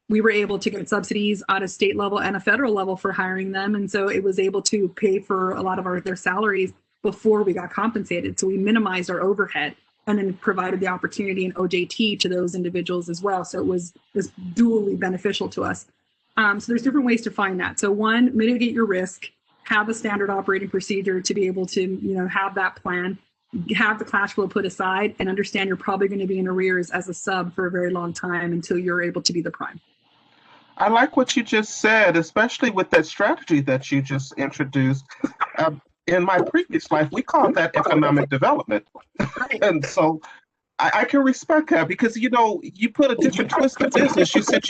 B: We were able to get subsidies at a state level and a federal level for hiring them. And so it was able to pay for a lot of their salaries before we got compensated. So we minimized our overhead. and then provided the opportunity in OJT to those individuals as well. So it was dually beneficial to us. So there's different ways to find that. So one, mitigate your risk, have a standard operating procedure to be able to, have that plan, have the cash flow put aside, and understand you're probably going to be in arrears as a sub for a very long time until you're able to be the prime.
A: I like what you just said, especially with that strategy that you just introduced. In my previous life, we called that economic development. And so I can respect that because, you put a different twist to business. You said,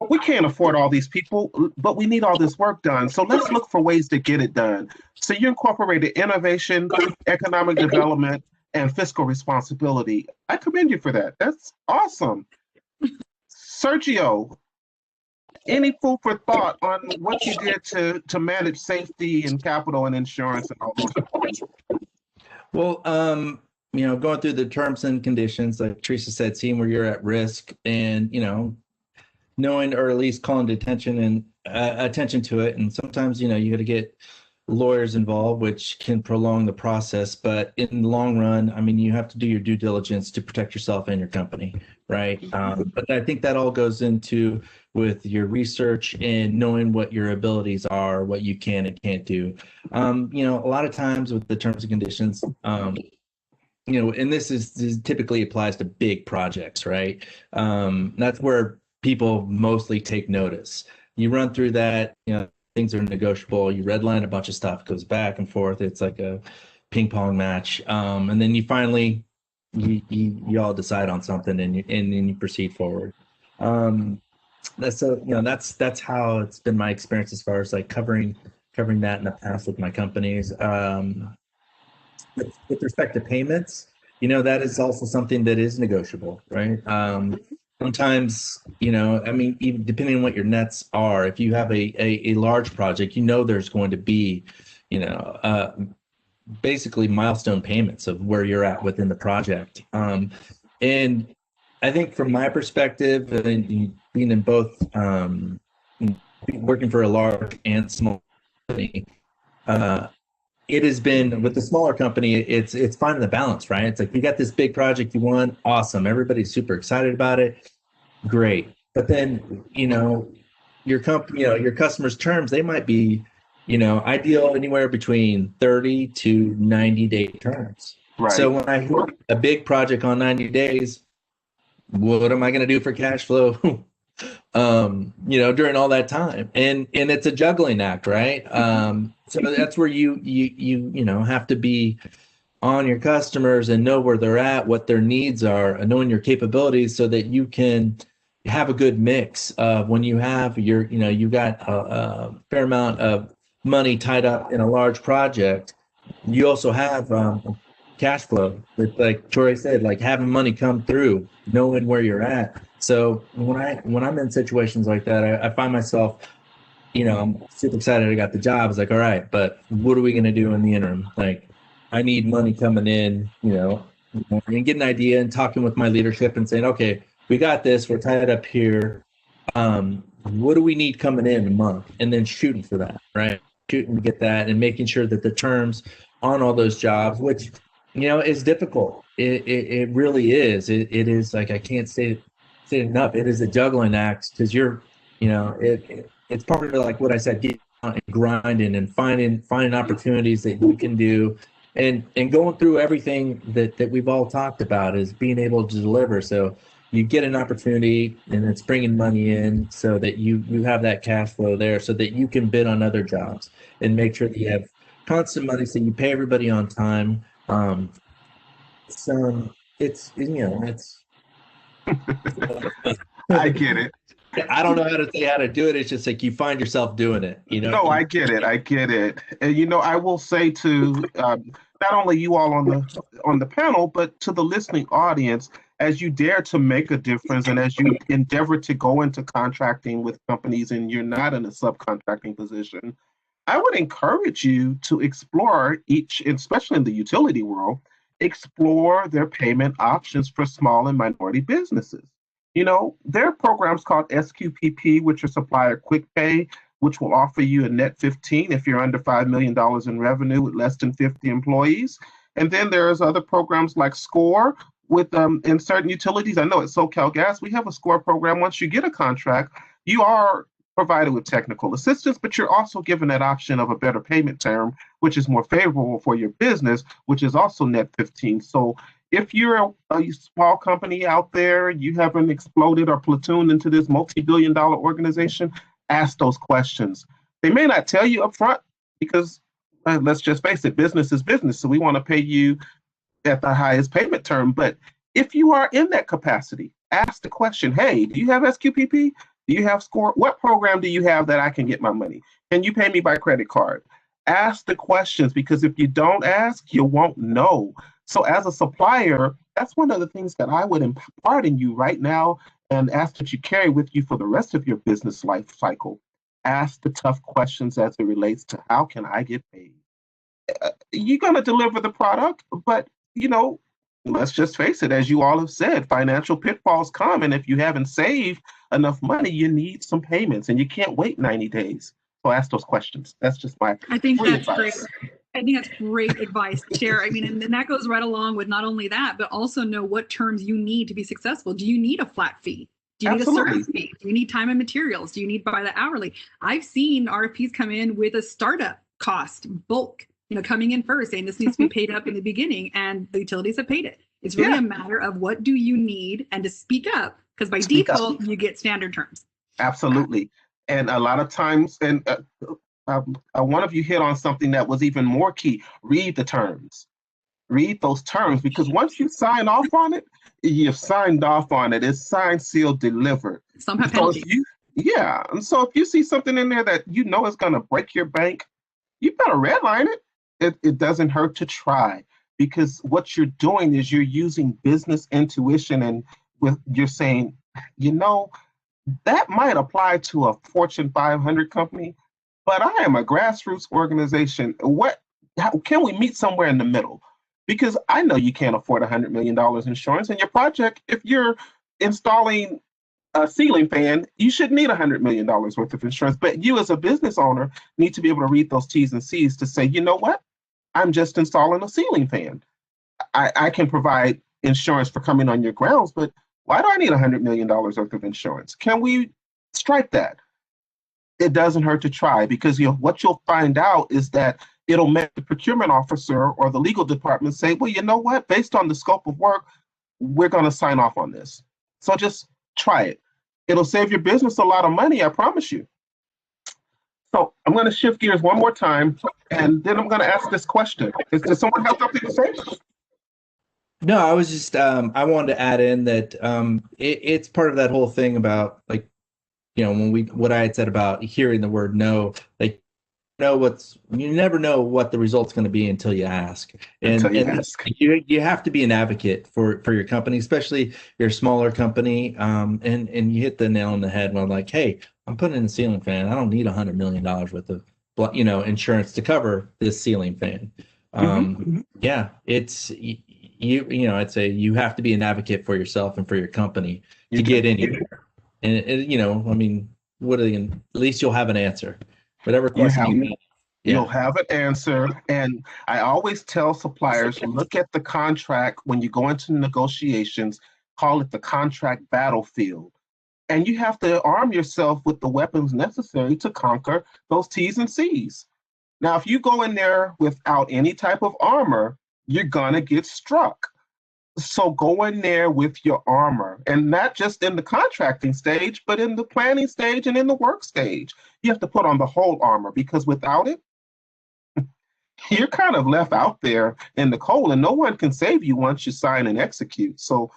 A: we can't afford all these people, but we need all this work done. So let's look for ways to get it done. So you incorporated innovation, economic development, and fiscal responsibility. I commend you for that. That's awesome. Sergio, any food for thought on what you did to manage safety and capital and insurance and all those?
D: Well, going through the terms and conditions, like Teresa said, seeing where you're at risk and, knowing or at least calling attention to it. And sometimes, you got to get lawyers involved, which can prolong the process. But in the long run, you have to do your due diligence to protect yourself and your company, right? But I think that all goes into with your research and knowing what your abilities are, what you can and can't do. A lot of times with the terms and conditions, and this typically applies to big projects, right? That's where people mostly take notice. You run through that, things are negotiable. You redline a bunch of stuff, goes back and forth. It's like a ping pong match. And then you finally, you all decide on something and then you proceed forward. That's how it's been my experience as far as like covering that in the past with my companies. With respect to payments, that is also something that is negotiable, right? Sometimes, even depending on what your nets are, if you have a large project, there's going to be, basically milestone payments of where you're at within the project. And I think from my perspective, being in both, working for a large and small company, it has been with the smaller company, it's finding the balance, right? It's like you got this big project you won, awesome. Everybody's super excited about it. Great. But then, your company, your customers' terms, they might be, ideal anywhere between 30 to 90-day terms.
A: Right.
D: So when I hit a big project on 90 days, what am I going to do for cash flow? During all that time, and it's a juggling act, right? So that's where you have to be on your customers and know where they're at, what their needs are, and knowing your capabilities so that you can have a good mix of when you have you got a fair amount of money tied up in a large project. You also have cash flow with, like Toray said, like having money come through, knowing where you're at. So when I'm in situations like that, I find myself, I'm super excited I got the job. It's like, all right, but what are we going to do in the interim? Like, I need money coming in, and get an idea and talking with my leadership and saying, okay, we got this. We're tied up here. What do we need coming in a month? And then shooting for that, right? Shooting to get that and making sure that the terms on all those jobs, which, is difficult. It really is. It is like, I can't say it enough. It is a juggling act because you're, it's part of like what I said, getting out and grinding and finding opportunities that you can do and going through everything that we've all talked about is being able to deliver. So you get an opportunity and it's bringing money in so that you have that cash flow there so that you can bid on other jobs and make sure that you have constant money so you pay everybody on time. So it's
A: I get it.
D: I don't know how to say how to do it. It's just like you find yourself doing it,
A: No, I get it. And I will say to not only you all on the panel, but to the listening audience, as you dare to make a difference and as you endeavor to go into contracting with companies and you're not in a subcontracting position, I would encourage you to explore each, especially in the utility world, explore their payment options for small and minority businesses. There are programs called SQPP, which are Supplier Quick Pay, which will offer you a net 15 if you're under $5 million in revenue with less than 50 employees. And then there's other programs like SCORE with in certain utilities. I know at SoCalGas, we have a SCORE program. Once you get a contract, you are provided with technical assistance, but you're also given that option of a better payment term, which is more favorable for your business, which is also net 15. So if you're a small company out there, you haven't exploded or platooned into this multi-billion-dollar organization, ask those questions. They may not tell you up front because let's just face it, business is business. So we want to pay you at the highest payment term. But if you are in that capacity, ask the question, hey, do you have SQPP? Do you have SCORE? What program do you have that I can get my money? Can you pay me by credit card? Ask the questions, because if you don't ask, you won't know. So as a supplier, that's one of the things that I would impart in you right now and ask that you carry with you for the rest of your business life cycle. Ask the tough questions as it relates to how can I get paid? You're going to deliver the product, but let's just face it, as you all have said, financial pitfalls come. And if you haven't saved enough money, you need some payments and you can't wait 90 days. So ask those questions. That's just my
B: I think that's
A: advice.
B: great. I think that's great advice to share. I mean, and that goes right along with not only that, but also know what terms you need to be successful. Do you need a flat fee? Do you need
A: Absolutely.
B: a service fee? Do you need time and materials? Do you need by the hourly? I've seen RFPs come in with a startup cost bulk, coming in first, saying this needs to be paid up in the beginning, and the utilities have paid it. It's really a matter of what do you need and to speak up, because by default, you get standard terms.
A: Absolutely. And a lot of times, and one of you hit on something that was even more key. Read the terms. Read those terms, because once you sign off on it, you've signed off on it. It's signed, sealed, delivered.
B: Some have penalties.
A: And so if you see something in there that is going to break your bank, you better redline it. It doesn't hurt to try, because what you're doing is you're using business intuition, and you're saying, that might apply to a Fortune 500 company, but I am a grassroots organization. How can we meet somewhere in the middle? Because I know you can't afford $100 million insurance, and your project, if you're installing a ceiling fan, you should need $100 million worth of insurance. But you as a business owner need to be able to read those T's and C's to say, you know what? I'm just installing a ceiling fan. I can provide insurance for coming on your grounds, but why do I need $100 million worth of insurance? Can we strike that? It doesn't hurt to try, because what you'll find out is that it'll make the procurement officer or the legal department say, well, you know what? Based on the scope of work, we're going to sign off on this. So just try it. It'll save your business a lot of money, I promise you. So I'm going to shift gears one more time, and then I'm going to ask this question. Does someone have something to say?
D: No, I was just, I wanted to add in that it's part of that whole thing about, like, what I had said about hearing the word no, like, you never know what the result's going to be until you ask. And you have to be an advocate for your company, especially your smaller company. And you hit the nail on the head when I'm like, hey, I'm putting in a ceiling fan. I don't need $100 million worth of, insurance to cover this ceiling fan. Yeah, it's, I'd say you have to be an advocate for yourself and for your company to get anywhere. And, at least you'll have an answer. Whatever question
A: you'll have an answer. And I always tell suppliers, look at the contract when you go into negotiations, call it the contract battlefield. And you have to arm yourself with the weapons necessary to conquer those T's and C's. Now, if you go in there without any type of armor, you're going to get struck. So go in there with your armor, and not just in the contracting stage, but in the planning stage and in the work stage. You have to put on the whole armor, because without it, you're kind of left out there in the cold, and no one can save you once you sign and execute. So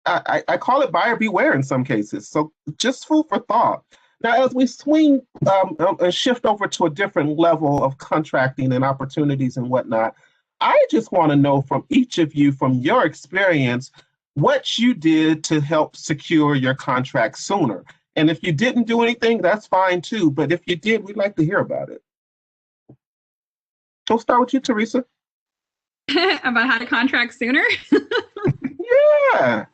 A: I call it buyer beware in some cases. So just food for thought. Now, as we swing and shift over to a different level of contracting and opportunities and whatnot, I just want to know from each of you, from your experience, what you did to help secure your contract sooner. And if you didn't do anything, that's fine too. But if you did, we'd like to hear about it. We'll start with you, Teresa.
B: About how to contract sooner?
A: Yeah.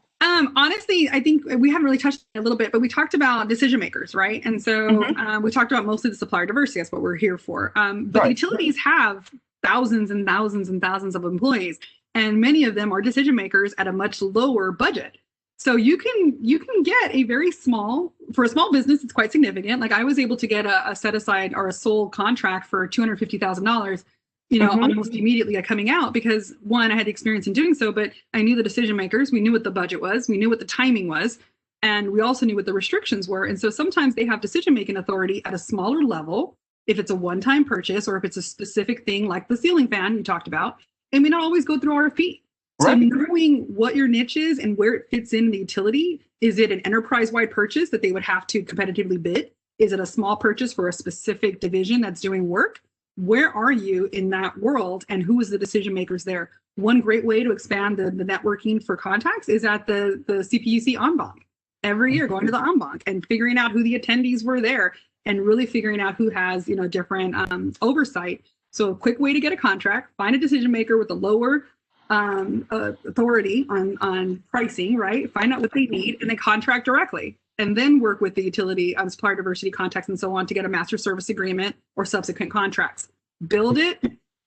B: Honestly, I think we haven't really touched on it a little bit, but we talked about decision makers, right? And so we talked about mostly the supplier diversity. That's what we're here for. But utilities have thousands and thousands and thousands of employees, and many of them are decision makers at a much lower budget. So you can get a very small, for a small business, it's quite significant. Like I was able to get a set aside or a sole contract for $250,000, almost immediately coming out, because one, I had the experience in doing so, but I knew the decision makers, we knew what the budget was, we knew what the timing was, and we also knew what the restrictions were. And so sometimes they have decision-making authority at a smaller level, if it's a one-time purchase or if it's a specific thing like the ceiling fan you talked about, and may not always go through RFP. So knowing what your niche is and where it fits in the utility, is it an enterprise-wide purchase that they would have to competitively bid? Is it a small purchase for a specific division that's doing work? Where are you in that world, and who is the decision makers there? One great way to expand the networking for contacts is at the CPUC en banc. Every year going to the en banc and figuring out who the attendees were there and really figuring out who has different oversight. So a quick way to get a contract, find a decision maker with a lower authority on pricing, right? Find out what they need and then contract directly, and then work with the utility on supplier diversity contacts and so on to get a master service agreement or subsequent contracts. Build it,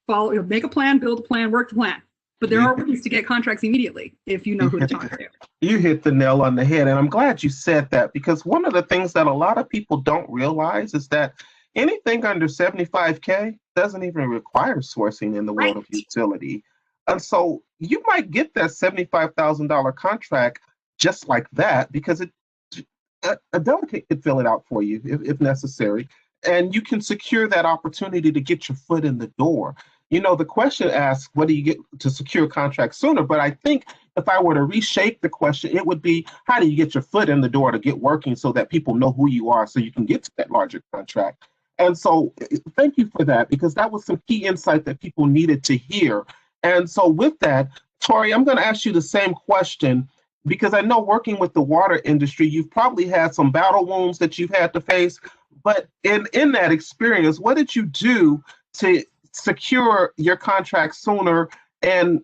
B: follow, make a plan, build a plan, work the plan. But there are ways to get contracts immediately if you know who to talk to.
A: You hit the nail on the head, and I'm glad you said that, because one of the things that a lot of people don't realize is that anything under 75K doesn't even require sourcing in the world of utility. And so you might get that $75,000 contract just like that, because a delegate could fill it out for you if necessary, and you can secure that opportunity to get your foot in the door. The question asks, what do you get to secure contracts sooner? But I think if I were to reshape the question, it would be, how do you get your foot in the door to get working so that people know who you are so you can get to that larger contract? And so thank you for that, because that was some key insight that people needed to hear. And so with that, Toray, I'm going to ask you the same question, because I know working with the water industry, you've probably had some battle wounds that you've had to face. But in that experience, what did you do to secure your contracts sooner, and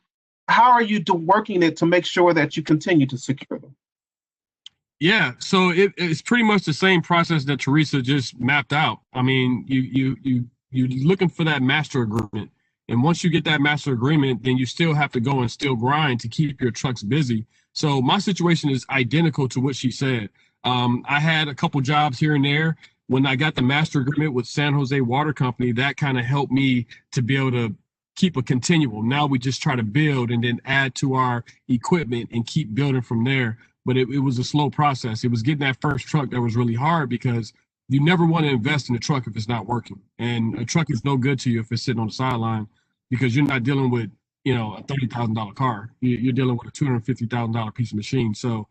A: how are you working it to make sure that you continue to secure them?
C: Yeah, so it's pretty much the same process that Teresa just mapped out. I mean, you're looking for that master agreement. And once you get that master agreement, then you still have to go and still grind to keep your trucks busy. So my situation is identical to what she said. I had a couple jobs here and there. When I got the master agreement with San Jose Water Company, that kind of helped me to be able to keep a continuum. Now we just try to build and then add to our equipment and keep building from there. But it was a slow process. It was getting that first truck that was really hard, because you never want to invest in a truck if it's not working. And a truck is no good to you if it's sitting on the sideline, because you're not dealing with, a $30,000 car. You're dealing with a $250,000 piece of machine. So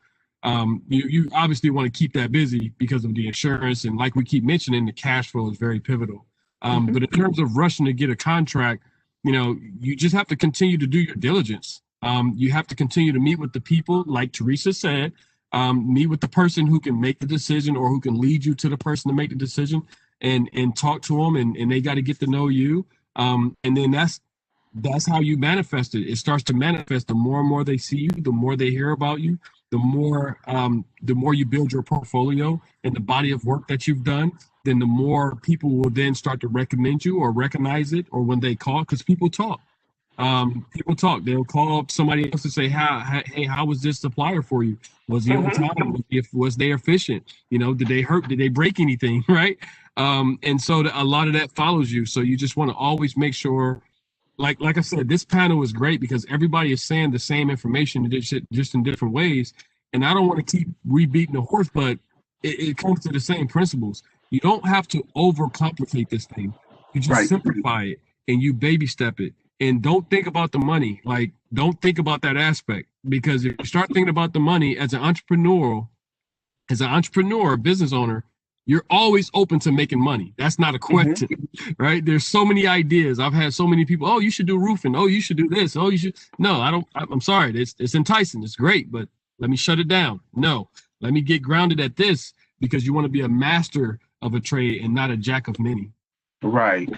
C: you obviously want to keep that busy because of the insurance. And like we keep mentioning, the cash flow is very pivotal. But in terms of rushing to get a contract, you just have to continue to do your diligence. You have to continue to meet with the people, like Teresa said, meet with the person who can make the decision or who can lead you to the person to make the decision, and talk to them, and they got to get to know you. And then that's how you manifest it. It starts to manifest. The more and more they see you, the more they hear about you, the more you build your portfolio and the body of work that you've done, then the more people will then start to recommend you or recognize it, or when they call, because people talk. They'll call up somebody else and say, hey, how was this supplier for you? Was he on time? Was they efficient? Did they hurt? Did they break anything? Right. And so a lot of that follows you. So you just want to always make sure, like I said, this panel is great because everybody is saying the same information just in different ways. And I don't want to keep rebeating the horse, but it comes to the same principles. You don't have to overcomplicate this thing. You just simplify it and you baby step it. And don't think about the money. Like, don't think about that aspect, because if you start thinking about the money as an entrepreneur, business owner, you're always open to making money. That's not a question, right? There's so many ideas. I've had so many people, oh, you should do roofing. Oh, you should do this. Oh, you should. No, I don't. I'm sorry. It's enticing. It's great, but let me shut it down. No, let me get grounded at this, because you want to be a master of a trade and not a jack of many.
A: Right.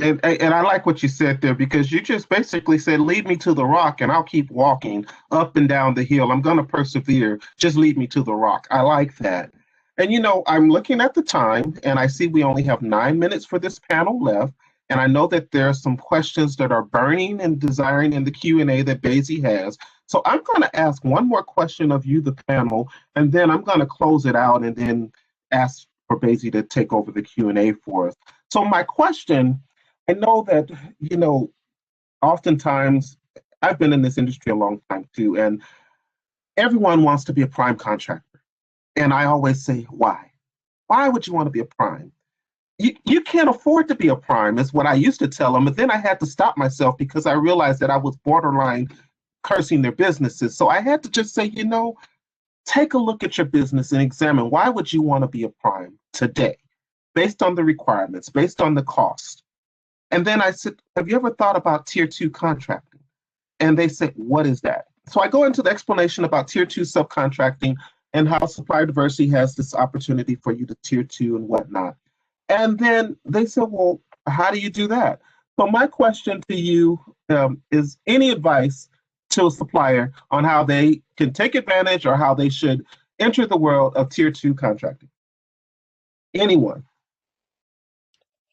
A: And I like what you said there, because you just basically said, lead me to the rock and I'll keep walking up and down the hill. I'm going to persevere. Just lead me to the rock. I like that. And, I'm looking at the time and I see we only have 9 minutes for this panel left. And I know that there are some questions that are burning and desiring in the Q&A that Basie has. So I'm going to ask one more question of you, the panel, and then I'm going to close it out and then ask for Basie to take over the Q&A for us. So my question, I know that, oftentimes I've been in this industry a long time too, and everyone wants to be a prime contractor. And I always say, why? Why would you want to be a prime? You can't afford to be a prime, is what I used to tell them. But then I had to stop myself because I realized that I was borderline cursing their businesses. So I had to just say, take a look at your business and examine why would you want to be a prime today, based on the requirements, based on the cost. And then I said, have you ever thought about tier 2 contracting? And they said, what is that? So I go into the explanation about tier 2 subcontracting and how supplier diversity has this opportunity for you to tier 2 and whatnot. And then they said, well, how do you do that? So my question to you is any advice to a supplier on how they can take advantage or how they should enter the world of tier 2 contracting? Anyone?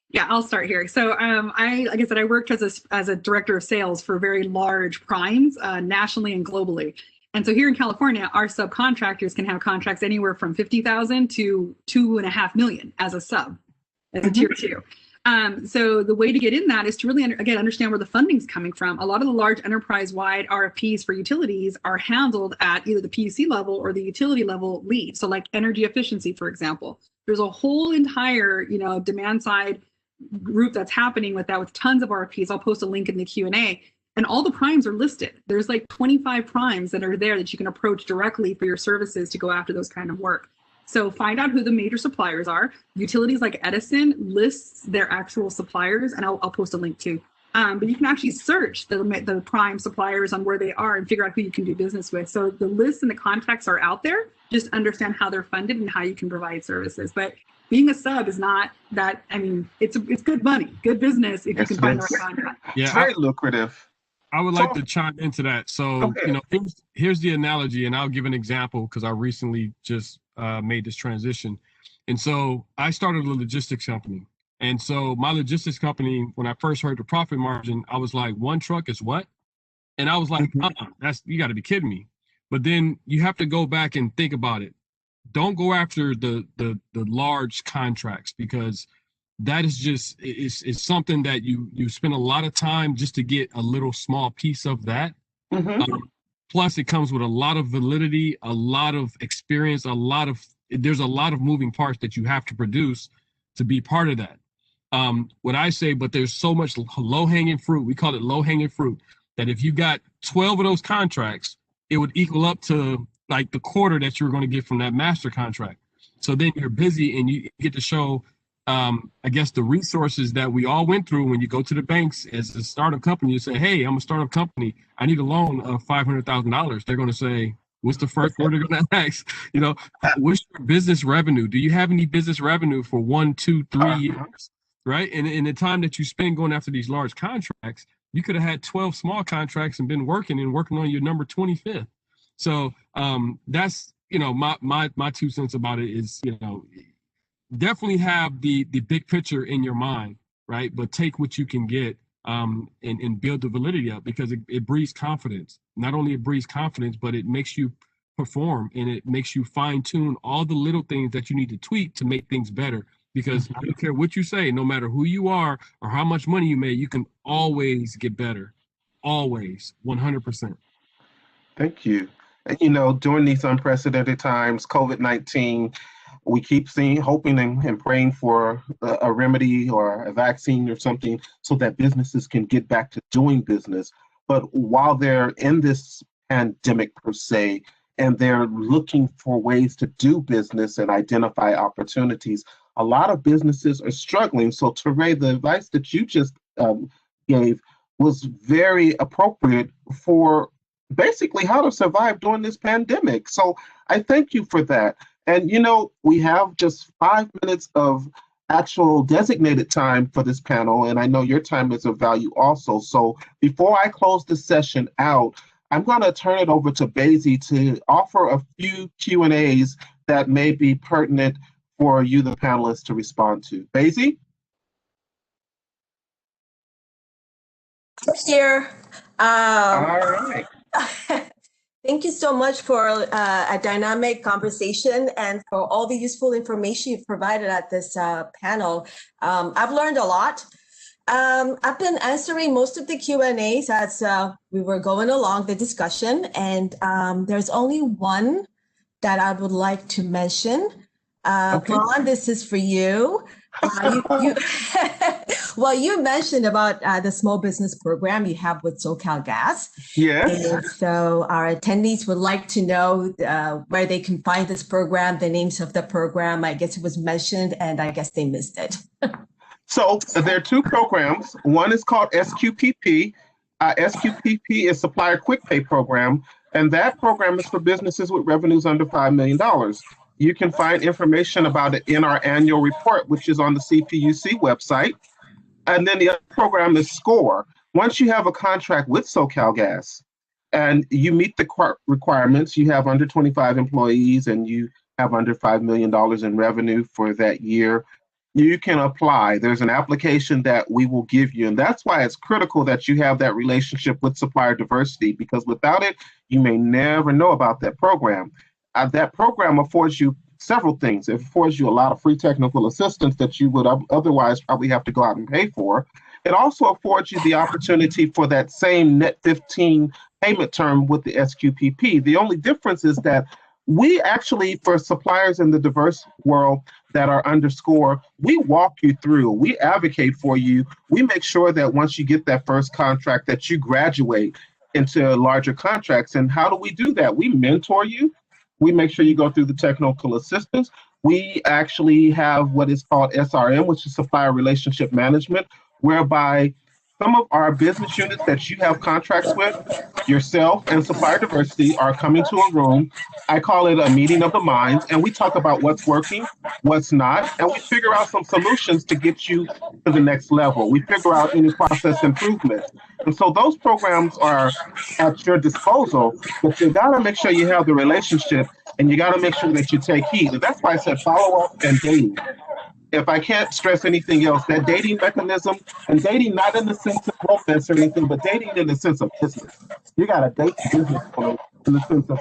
B: Yeah, I'll start here. So like I said, I worked as a director of sales for very large primes nationally and globally. And so here in California, our subcontractors can have contracts anywhere from 50,000 to 2.5 million as a sub. As a tier 2. So the way to get in that is to really, understand where the funding's coming from. A lot of the large enterprise-wide RFPs for utilities are handled at either the PUC level or the utility level lead. So like energy efficiency, for example. There's a whole entire, demand side group that's happening with that, with tons of RFPs. I'll post a link in the Q&A. And all the primes are listed. There's like 25 primes that are there that you can approach directly for your services to go after those kind of work. So find out who the major suppliers are. Utilities like Edison lists their actual suppliers, and I'll post a link too. But you can actually search the prime suppliers on where they are and figure out who you can do business with. So the lists and the contacts are out there. Just understand how they're funded and how you can provide services. But being a sub is not that. I mean, it's good money, good business if you can find the right contract.
A: Yeah, it's very lucrative.
C: I would like to chime into that. So, here's the analogy, and I'll give an example because I recently just made this transition. And so I started a logistics company. And so my logistics company, when I first heard the profit margin, I was like, one truck is what? And I was like, you got to be kidding me. But then you have to go back and think about it. Don't go after the large contracts, because that is just is something that you spend a lot of time just to get a little small piece of that. Plus, it comes with a lot of validity, a lot of experience, there's a lot of moving parts that you have to produce to be part of that. What I say, but there's so much low-hanging fruit. We call it low-hanging fruit, that if you got 12 of those contracts, it would equal up to like the quarter that you're going to get from that master contract. So then you're busy and you get to show, I guess, the resources that we all went through when you go to the banks as a startup company. You say, hey, I'm a startup company. I need a loan of $500,000. They're going to say, what's the first word they're going to ask? What's your business revenue? Do you have any business revenue for 1, 2, 3 years? Right. And in the time that you spend going after these large contracts, you could have had 12 small contracts and been working on your number 25th. So that's, my 2 cents about it is, definitely have the big picture in your mind, right? But take what you can get and build the validity up, because it breeds confidence. Not only it breeds confidence, but it makes you perform, and it makes you fine tune all the little things that you need to tweak to make things better. Because I don't care what you say, no matter who you are or how much money you make, you can always get better. Always, 100%.
A: Thank you. And, during these unprecedented times, COVID-19, we keep hoping and praying for a remedy or a vaccine or something so that businesses can get back to doing business. But while they're in this pandemic per se, and they're looking for ways to do business and identify opportunities, a lot of businesses are struggling. So Touré, the advice that you just gave was very appropriate for basically how to survive during this pandemic. So I thank you for that. And, we have just 5 minutes of actual designated time for this panel, and I know your time is of value also. So before I close the session out, I'm going to turn it over to Basie to offer a few Q&As that may be pertinent for you, the panelists, to respond to. Basie?
E: Here.
A: All right.
E: Thank you so much for a dynamic conversation and for all the useful information you've provided at this panel. I've learned a lot. I've been answering most of the Q&As as we were going along the discussion, and there's only one that I would like to mention.
A: Okay.
E: Vaughn, this is for you. Well, you mentioned about the small business program you have with SoCalGas.
A: Yes.
E: And so our attendees would like to know where they can find this program, the names of the program. I guess it was mentioned, and I guess they missed it.
A: So there are two programs. One is called SQPP. SQPP is Supplier Quick Pay Program, and that program is for businesses with revenues under $5 million. You can find information about it in our annual report, which is on the CPUC website. And then the other program is SCORE. Once you have a contract with SoCalGas and you meet the requirements, you have under 25 employees and you have under $5 million in revenue for that year, you can apply. There's an application that we will give you. And that's why it's critical that you have that relationship with supplier diversity, because without it, you may never know about that program. That program affords you several things. It affords you a lot of free technical assistance that you would otherwise probably have to go out and pay for. It also affords you the opportunity for that same net 15 payment term with the SQPP. The only difference is that we actually, for suppliers in the diverse world that are under SCORE, we walk you through, we advocate for you. We make sure that once you get that first contract that you graduate into larger contracts. And how do we do that? We mentor you. We make sure you go through the technical assistance. We actually have what is called SRM, which is Supplier Relationship Management, whereby some of our business units that you have contracts with, yourself and supplier diversity, are coming to a room. I call it a meeting of the minds, and we talk about what's working, what's not, and we figure out some solutions to get you to the next level. We figure out any process improvements. And so those programs are at your disposal, but you gotta make sure you have the relationship and you gotta make sure that you take heed. And that's why I said follow up and dating. If I can't stress anything else, that dating mechanism, and dating not in the sense of romance or anything, but dating in the sense of business. You got to date business in the sense of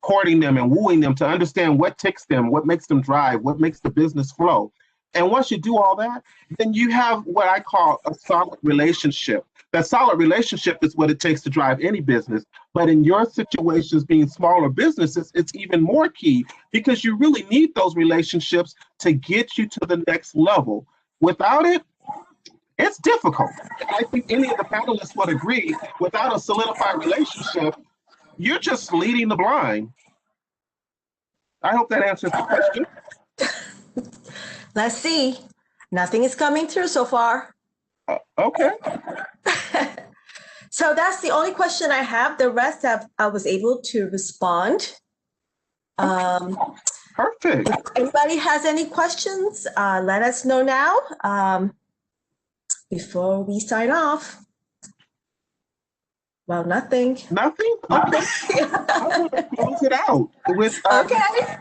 A: courting them and wooing them to understand what ticks them, what makes them drive, what makes the business flow. And once you do all that, then you have what I call a solid relationship. That solid relationship is what it takes to drive any business. But in your situations, being smaller businesses, it's even more key because you really need those relationships to get you to the next level. Without it, it's difficult. And I think any of the panelists would agree, without a solidified relationship, you're just leading the blind. I hope that answers the question.
E: Let's see. Nothing is coming through so far.
A: Okay.
E: So that's the only question I have. The rest I was able to respond.
A: Perfect.
E: If anybody has any questions, let us know now before we sign off. Well, nothing.
A: Nothing? Okay. I want to close it out with.
E: Okay.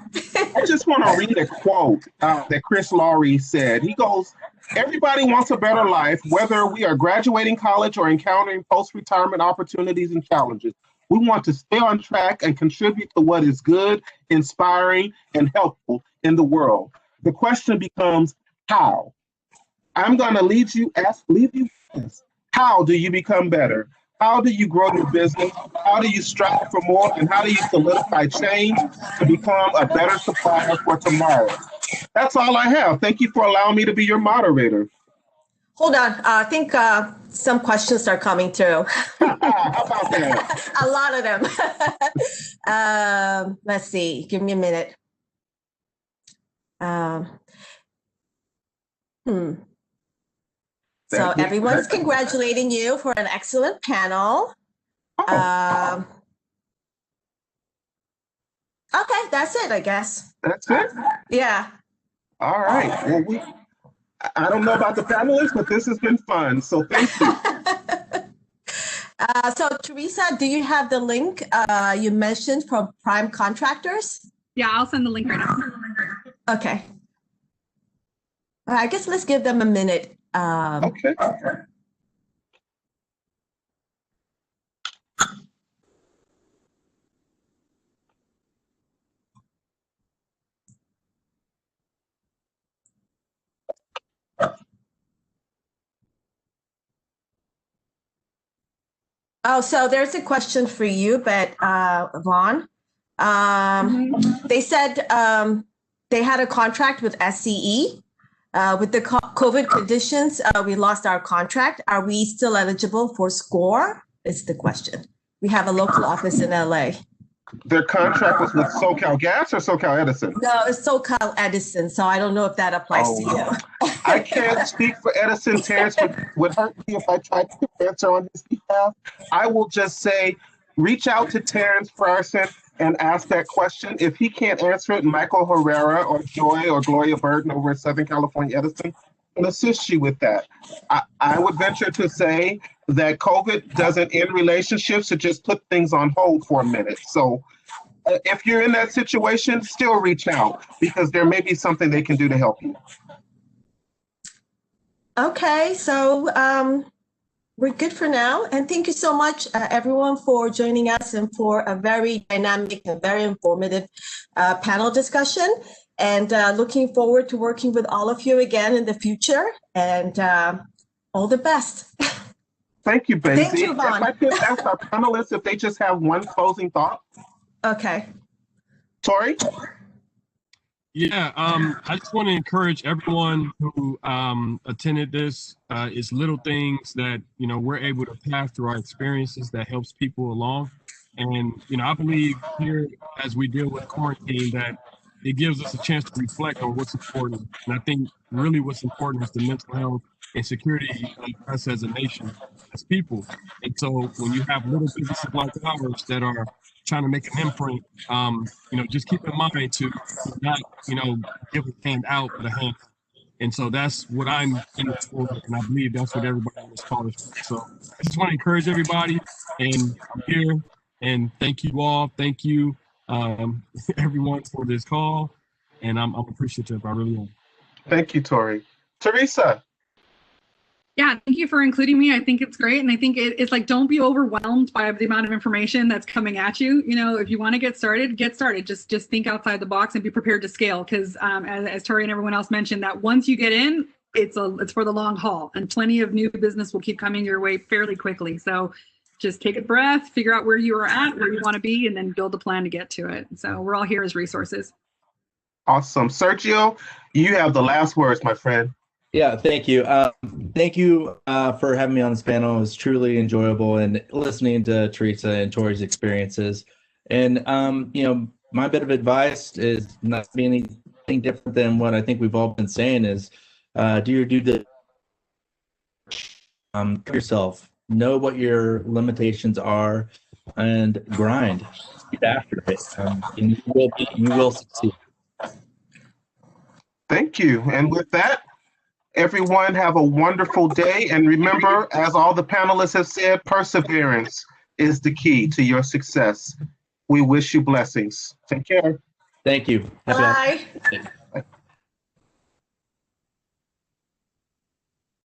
A: I just want to read a quote that Chris Laurie said. He goes, "Everybody wants a better life, whether we are graduating college or encountering post-retirement opportunities and challenges. We want to stay on track and contribute to what is good, inspiring, and helpful in the world. The question becomes, how? I'm going to leave you with this. How do you become better? How do you grow your business? How do you strive for more? And how do you solidify change to become a better supplier for tomorrow?" That's all I have. Thank you for allowing me to be your moderator.
E: Hold on. I think some questions are coming through.
A: How about that?
E: A lot of them. Let's see. Give me a minute. So everyone's congratulating you for an excellent panel. Okay, that's it, I guess.
A: That's it?
E: Yeah.
A: All right. Well, I don't know about the panelists, but this has been fun. So thank you.
E: So Teresa, do you have the link you mentioned from Prime Contractors?
B: Yeah, I'll send the link right now.
E: Okay. I guess let's give them a minute.
A: Okay.
E: Oh, so there's a question for you, but Vaughn, they said they had a contract with SCE. With the COVID conditions, we lost our contract. Are we still eligible for SCORE? Is the question. We have a local office in LA.
A: Their contract was with SoCalGas or SoCal Edison?
E: No, it's SoCal Edison, so I don't know if that applies to you.
A: I can't speak for Edison. Terrence would hurt me if I tried to answer on his behalf. I will just say, reach out to Terrence Frierson and ask that question. If he can't answer it, Michael Herrera or Joy or Gloria Burton over at Southern California Edison can assist you with that. I would venture to say that COVID doesn't end relationships, it just put things on hold for a minute. So if you're in that situation, still reach out because there may be something they can do to help you.
E: Okay, so we're good for now. And thank you so much, everyone, for joining us and for a very dynamic and very informative panel discussion. And looking forward to working with all of you again in the future. And all the best.
A: Thank you, Basie.
E: Thank you, Vaughn.
A: If I could ask our panelists if they just have one closing thought.
E: Okay.
A: Toray?
C: Yeah, I just want to encourage everyone who attended this. It's little things that, we're able to pass through our experiences that helps people along. And, I believe here as we deal with quarantine that it gives us a chance to reflect on what's important. And I think really what's important is the mental health and security of us as a nation, as people. And so when you have little businesses like ours that are trying to make an imprint, just keep in mind to not, give a hand out, but a hand. And so that's what I'm in it for, and I believe that's what everybody in this call is for. So I just want to encourage everybody, and I'm here, and thank you all. Thank you, everyone, for this call, and I'm appreciative. I really am.
A: Thank you, Toray. Teresa?
B: Yeah, thank you for including me. I think it's great. And I think it's like, don't be overwhelmed by the amount of information that's coming at you. If you want to get started, get started. Just think outside the box and be prepared to scale. Because as Toray and everyone else mentioned, that once you get in, it's for the long haul. And plenty of new business will keep coming your way fairly quickly. So just take a breath, figure out where you are at, where you want to be, and then build a plan to get to it. So we're all here as resources.
A: Awesome. Sergio, you have the last words, my friend.
D: Yeah, thank you. Thank you for having me on this panel. It was truly enjoyable and listening to Teresa and Toray's experiences. And, my bit of advice is not be anything different than what I think we've all been saying is do your due diligence yourself. Know what your limitations are and grind. Get after it. And you will succeed.
A: Thank you. And with that, everyone have a wonderful day. And remember, as all the panelists have said, perseverance is the key to your success. We wish you blessings. Take care.
D: Thank you.
E: Bye.